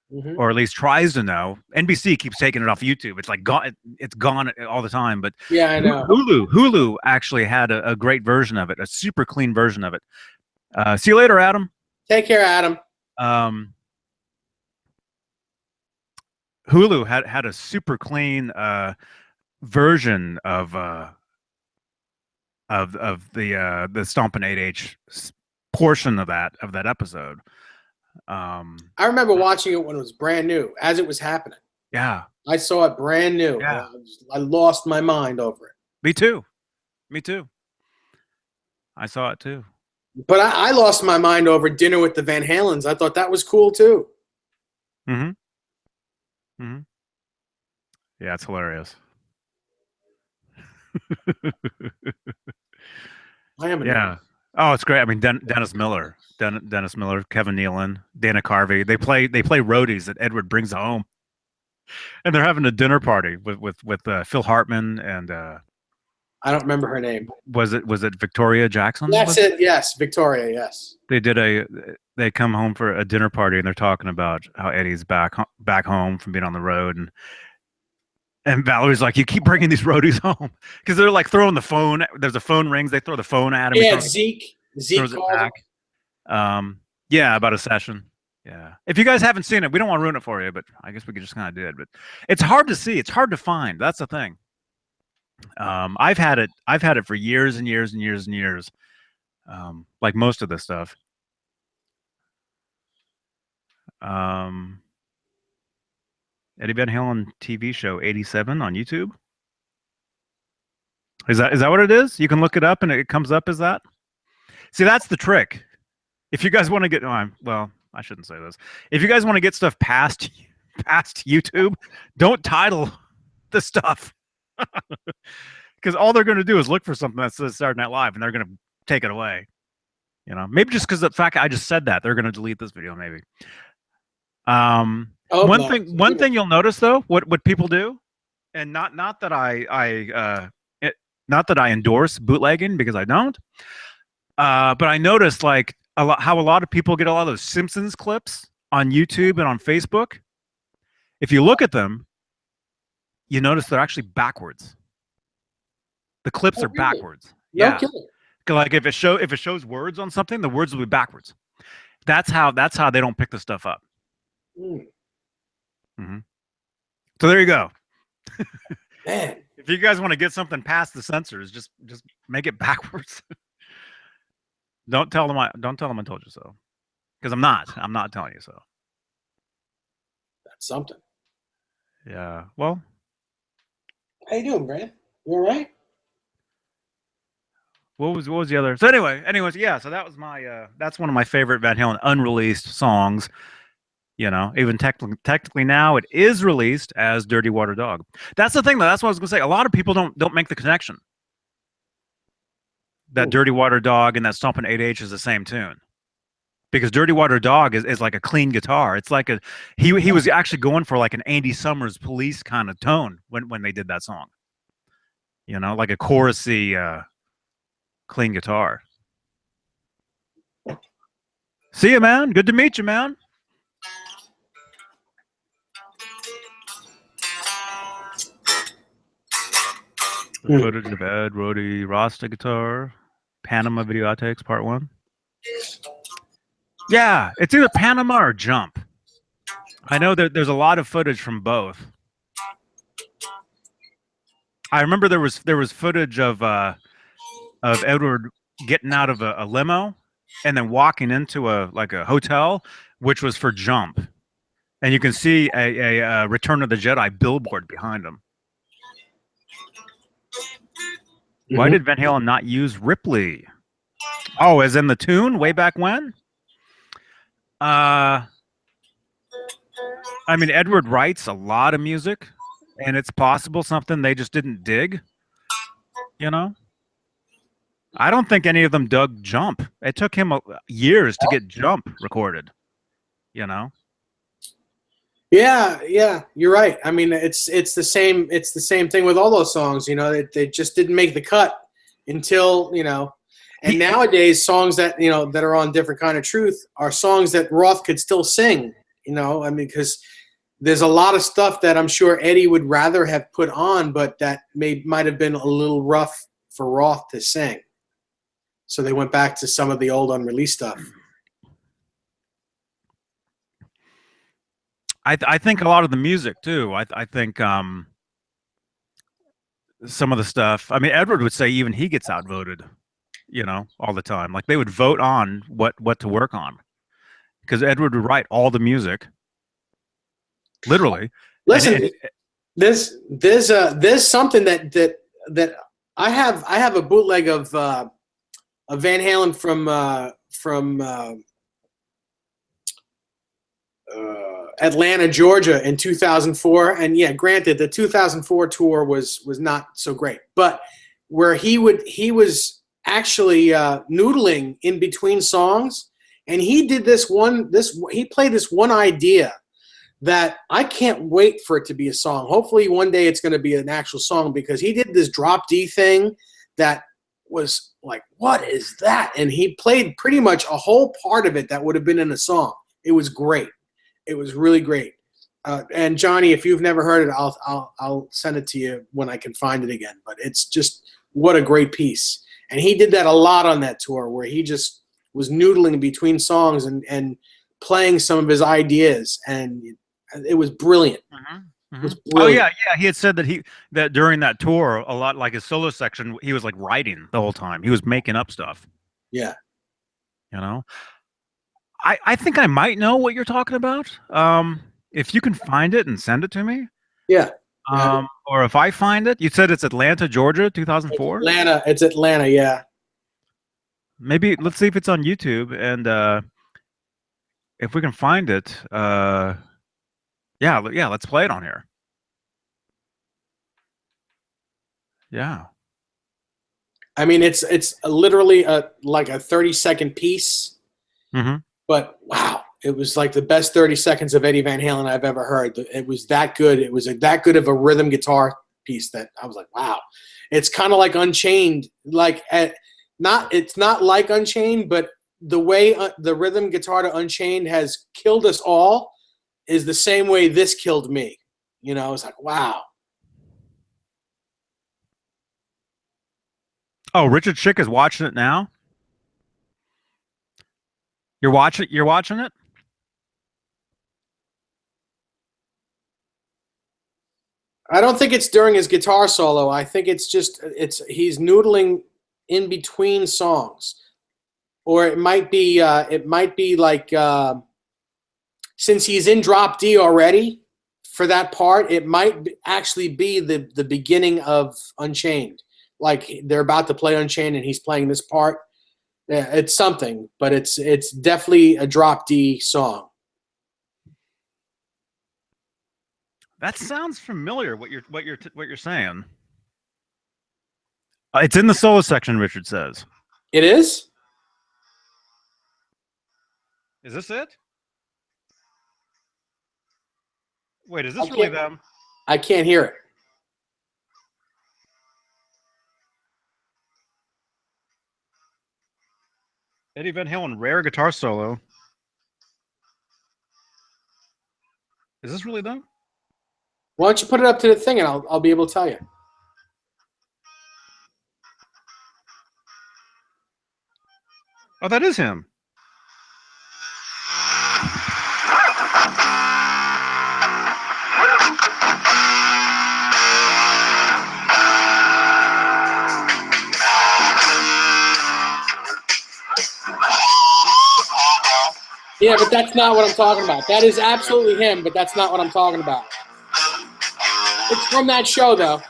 Mm-hmm. or at least tries to know. NBC keeps taking it off YouTube. It's like gone. It's gone all the time. But Yeah, I know. Hulu actually had a great version of it, a super clean version of it. See you later, Adam. Take care, Adam. Um, Hulu had a super clean version of the Stompin' 8H portion of that episode. I remember watching it when it was brand new, as it was happening. Yeah, I saw it brand new. Yeah. I lost my mind over it. me too. I saw it too. But I lost my mind over Dinner with the Van Halens. I thought that was cool too. Mm-hmm. Mm-hmm. Yeah, it's hilarious. I am. Yeah. Oh, it's great. I mean, Dennis Miller, Dennis Miller, Kevin Nealon, Dana Carvey. They play roadies that Edward brings home, and they're having a dinner party with Phil Hartman and I don't remember her name. was it Victoria Jackson? That's it. Yes, Victoria. Yes. They come home for a dinner party and they're talking about how Eddie's back home from being on the road, and Valerie's like, you keep bringing these roadies home because they're like throwing the phone. There's a phone rings. They throw the phone at him. Yeah, Zeke throws it called him. back. Yeah, about a session. Yeah. If you guys haven't seen it, we don't want to ruin it for you, but I guess we could just kind of did. But it's hard to see. It's hard to find. That's the thing. I've had it for years and years and years and years. Like most of this stuff. Eddie Van Halen TV show 87 on YouTube. Is that what it is? You can look it up and it comes up as that. See, that's the trick. If you guys want to get, well, I shouldn't say this. If you guys want to get stuff past YouTube, don't title the stuff, because all they're going to do is look for something that says Saturday Night Live, and they're going to take it away. Maybe just because the fact I just said that, they're going to delete this video. Maybe. One thing you'll notice though, what people do, and not that I endorse bootlegging, because I don't. But I noticed like how a lot of people get a lot of those Simpsons clips on YouTube and on Facebook, if you look at them, you notice they're actually backwards. The clips Oh, are really? backwards. No Yeah. kidding. Like if it shows words on something, the words will be backwards. That's how they don't pick the stuff up. Mm, Hmm. So there you go. man. If you guys want to get something past the censors, just make it backwards. Don't tell them I told you so. Because I'm not telling you so. That's something. Yeah. Well, How you doing, Brad? You all right? what was the other? So anyways, yeah. So that was my that's one of my favorite Van Halen unreleased songs. You know, even technically now it is released as Dirty Water Dog. That's the thing, though. That's what I was gonna say. A lot of people don't make the connection that Hmm. Dirty Water Dog and that Stompin' 8H is the same tune. Because Dirty Water Dog is like a clean guitar. It's like he was actually going for like an Andy Summers Police kind of tone when they did that song. You know, like a chorusy clean guitar. See you, man. Good to meet you, man. The footage of Ed Rody Rasta guitar, Panama video outtakes, part 1. Yeah, it's either Panama or Jump. I know that there's a lot of footage from both. I remember there was footage of Edward getting out of a limo and then walking into a hotel, which was for Jump, and you can see a Return of the Jedi billboard behind him. Why did Van Halen not use Ripley? Oh, as in the tune way back when? I mean, Edward writes a lot of music, and it's possible something they just didn't dig. You know, I don't think any of them dug Jump. It took him years to get Jump recorded. You know. Yeah, you're right. I mean, it's the same thing with all those songs. You know, they just didn't make the cut until, you know. And nowadays, songs that, you know, that are on Different Kind of Truth are songs that Roth could still sing. You know, I mean, because there's a lot of stuff that I'm sure Eddie would rather have put on, but that might have been a little rough for Roth to sing. So they went back to some of the old unreleased stuff. I think a lot of the music too. I think some of the stuff. I mean, Edward would say even he gets outvoted, you know, all the time. Like they would vote on what to work on because Edward would write all the music, literally. Listen, there's something that I have a bootleg of Van Halen from Atlanta, Georgia in 2004. And yeah, granted, the 2004 tour was not so great, but where he was actually noodling in between songs, and he did he played this one idea that I can't wait for it to be a song. Hopefully one day it's going to be an actual song, because he did this drop D thing that was like, what is that? And he played pretty much a whole part of it that would have been in a song. It was great. It was really great. And Johnny, if you've never heard it, I'll send it to you when I can find it again. But it's just, what a great piece. And he did that a lot on that tour, where he just was noodling between songs and playing some of his ideas, and it was brilliant. Mm-hmm. It was Oh brilliant. yeah. He had said that during that tour, a lot like his solo section, he was like writing the whole time. He was making up stuff. Yeah. You know. I think I might know what you're talking about. If you can find it and send it to me. Yeah. Or if I find it, you said it's Atlanta, Georgia, 2004. It's Atlanta. Yeah. Maybe let's see if it's on YouTube, and if we can find it, yeah, let's play it on here. Yeah. I mean, it's literally like a 30-second piece, but wow, it was like the best 30 seconds of Eddie Van Halen I've ever heard. It was that good. It was that good of a rhythm guitar piece that I was like, wow. It's kind of like Unchained, like it's not like Unchained, but the way the rhythm guitar to Unchained has killed us all is the same way this killed me. You know, it's like, wow. Oh, Richard Schick is watching it now. You're watching it? I don't think it's during his guitar solo. I think it's just he's noodling in between songs, or it might be like since he's in drop D already for that part, it might actually be the beginning of Unchained. Like they're about to play Unchained and he's playing this part. Yeah, it's something, but it's definitely a drop D song. That sounds familiar. What you're saying? It's in the solo section. Richard says. It is. Is this it? Wait, is this really them? I can't hear it. Eddie Van Halen rare guitar solo. Is this really them? Why don't you put it up to the thing and I'll be able to tell you. Oh, that is him. Yeah, but that's not what I'm talking about. That is absolutely him, but that's not what I'm talking about. It's from that show, though.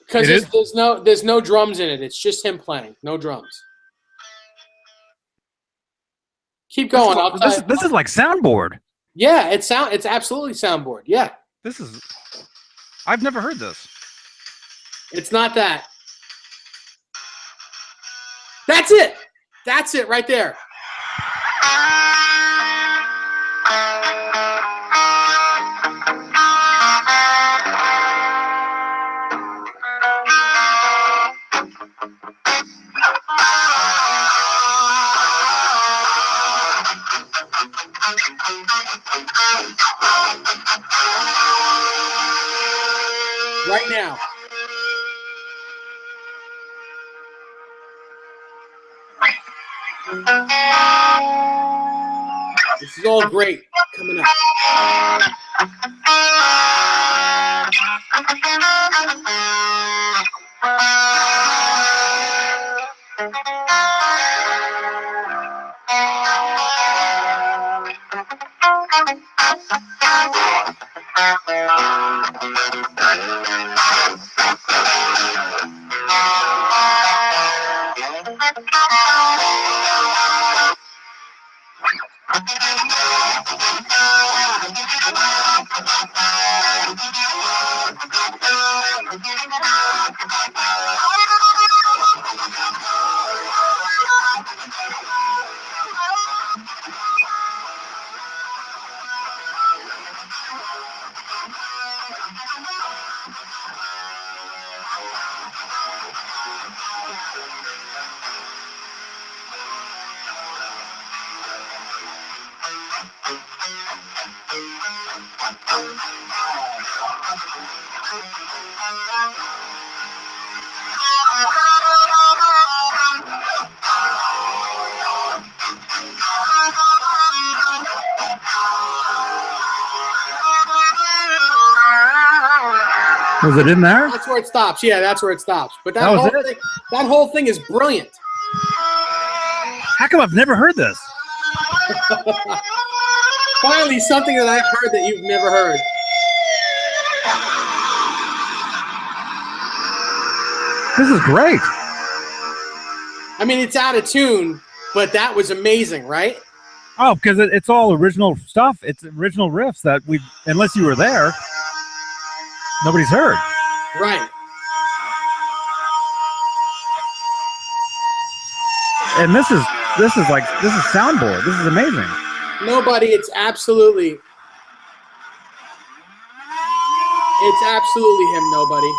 Because there's no drums in it. It's just him playing, no drums. Keep going. I'll tell you. This is like soundboard. Yeah, it's absolutely soundboard. Yeah. I've never heard this. It's not that. That's it. That's it right there. Right now. This is all great coming up. Was it in there? That's where it stops. Yeah, that's where it stops. But that whole thing is brilliant. How come I've never heard this? Finally, something that I've heard that you've never heard. This is great. I mean, it's out of tune, but that was amazing, right? Oh, because it's all original stuff. It's original riffs that unless you were there, nobody's heard. Right. And this is soundboard. This is amazing. Nobody. It's absolutely him. Nobody.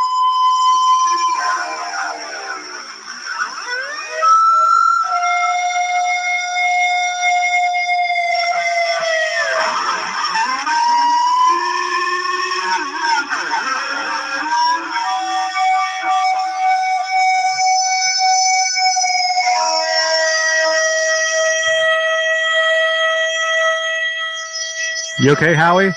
You okay, Howie?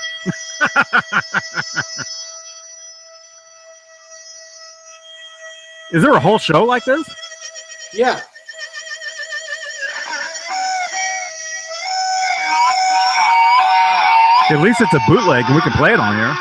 Is there a whole show like this? Yeah. At least it's a bootleg and we can play it on here.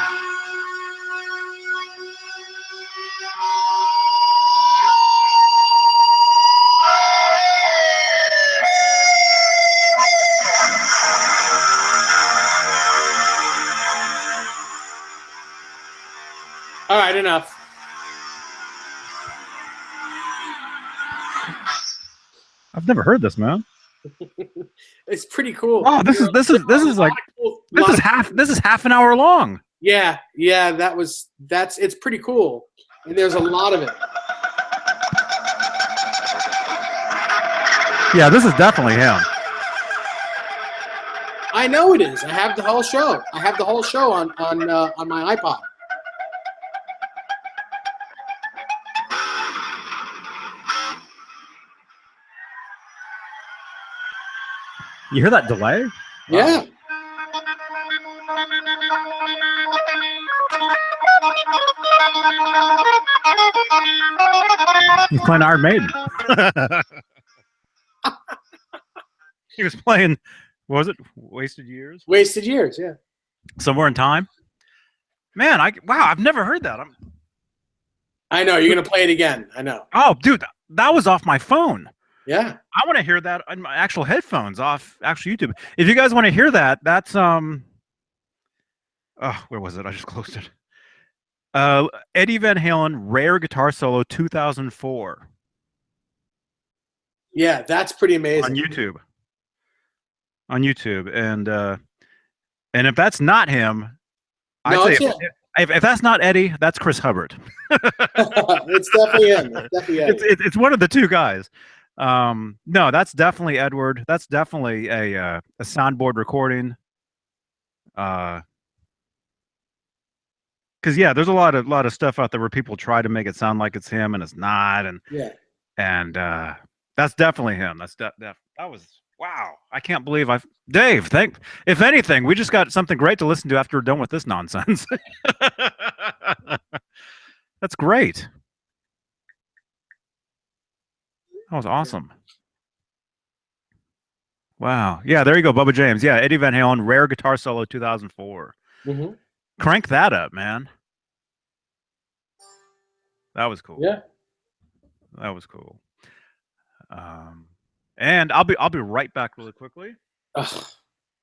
All right, enough. I've never heard this, man. It's pretty cool. Oh, this is half an hour long. Yeah, it's pretty cool. And there's a lot of it. Yeah, this is definitely him. I know it is. I have the whole show. I have the whole show on my iPod. You hear that delay? Yeah. He's playing Iron Maiden. He was playing, what was it? Wasted Years? Wasted Years, yeah. Somewhere in Time. Man, wow, I've never heard that. I know, you're going to play it again. I know. Oh, dude, that was off my phone. Yeah. I want to hear that on my actual headphones off actual YouTube. If you guys want to hear that, that's oh, where was it? I just closed it. Eddie Van Halen Rare Guitar Solo 2004. Yeah, that's pretty amazing. On YouTube. And if that's not him, if that's not Eddie, that's Chris Hubbard. It's definitely him. It's one of the two guys. No, that's definitely Edward. That's definitely a soundboard recording. Because yeah, there's a lot of stuff out there where people try to make it sound like it's him and it's not, and that's definitely him. That was wow. I can't believe Dave. If anything, we just got something great to listen to after we're done with this nonsense. That's great. That was awesome. Wow. Yeah, there you go, Bubba James. Yeah, Eddie Van Halen, Rare Guitar Solo 2004. Mm-hmm. Crank that up, man. That was cool. Yeah. That was cool. And I'll be right back really quickly. Ugh.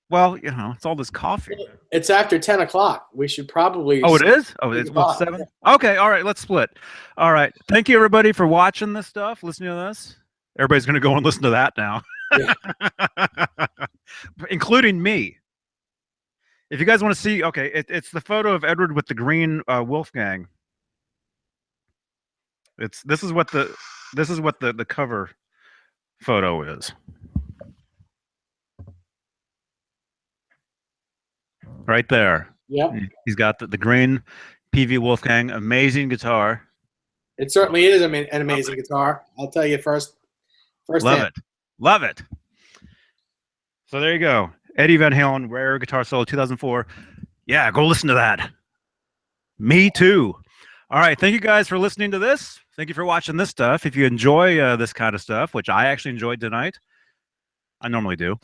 Well, you know, it's all this coffee. It's after 10 o'clock. We should probably. Oh, it is? Oh, it's 7? Yeah. Okay, all right, let's split. All right. Thank you, everybody, for watching this stuff, listening to this. Everybody's going to go and listen to that now, yeah. Including me. If you guys want to see, okay, it's the photo of Edward with the green Wolfgang. This is what the cover photo is. Right there. Yeah. He's got the green PV Wolfgang, amazing guitar. It certainly is an amazing guitar. I'll tell you first. Love it. So there you go. Eddie Van Halen, Rare Guitar Solo 2004. Yeah, go listen to that. Me too. All right. Thank you guys for listening to this. Thank you for watching this stuff. If you enjoy this kind of stuff, which I actually enjoyed tonight, I normally do.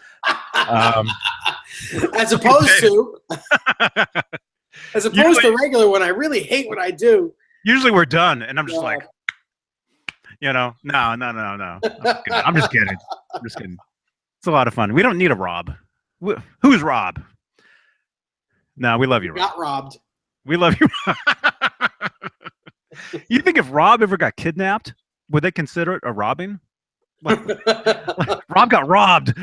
As opposed to the regular one, I really hate what I do. Usually we're done, and I'm just like, you know, no. I'm just kidding. It's a lot of fun. We don't need a Rob. Who's Rob? No, we love you, Rob. Got robbed. We love you. You think if Rob ever got kidnapped, would they consider it a robbing? Like Rob got robbed.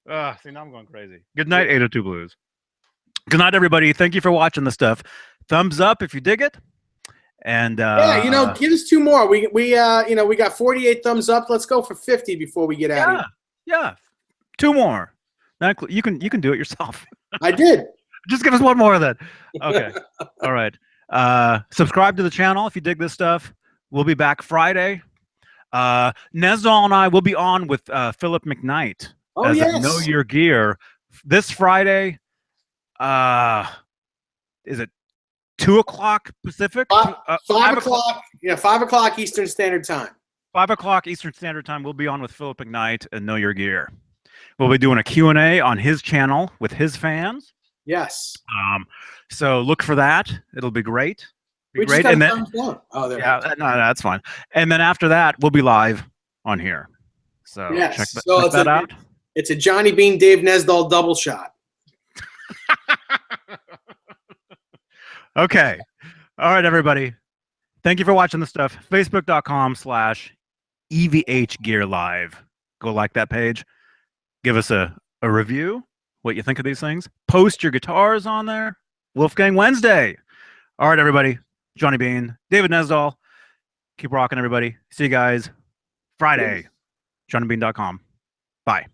See, now I'm going crazy. Good night, 802 Blues. Good night, everybody. Thank you for watching the stuff. Thumbs up if you dig it. And yeah, give us 2 more. We got 48 thumbs up. Let's go for 50 before we get out of here. Yeah, 2 more. You can do it yourself. I did. Just give us 1 more of that. Okay. All right. Subscribe to the channel if you dig this stuff. We'll be back Friday. Nesdal and I will be on with Philip McKnight as a Know Your Gear this Friday. Is it 2 o'clock Pacific? 5 o'clock. Yeah, 5 o'clock Eastern Standard Time. 5 o'clock Eastern Standard Time. We'll be on with Philip McKnight and Know Your Gear. We'll be doing a Q&A on his channel with his fans. Yes. So look for that. It'll be great. And then, no, that's fine. And then after that, we'll be live on here. So check that out. It's a Johnny Beane, Dave Nesdal double shot. Okay. All right, everybody. Thank you for watching the stuff. Facebook.com/EVH GEAR Live. Go like that page. Give us a review. What you think of these things. Post your guitars on there. Wolfgang Wednesday. All right, everybody. Johnny Beane, David Nesdal. Keep rocking, everybody. See you guys Friday. JohnnyBeane.com. Bye.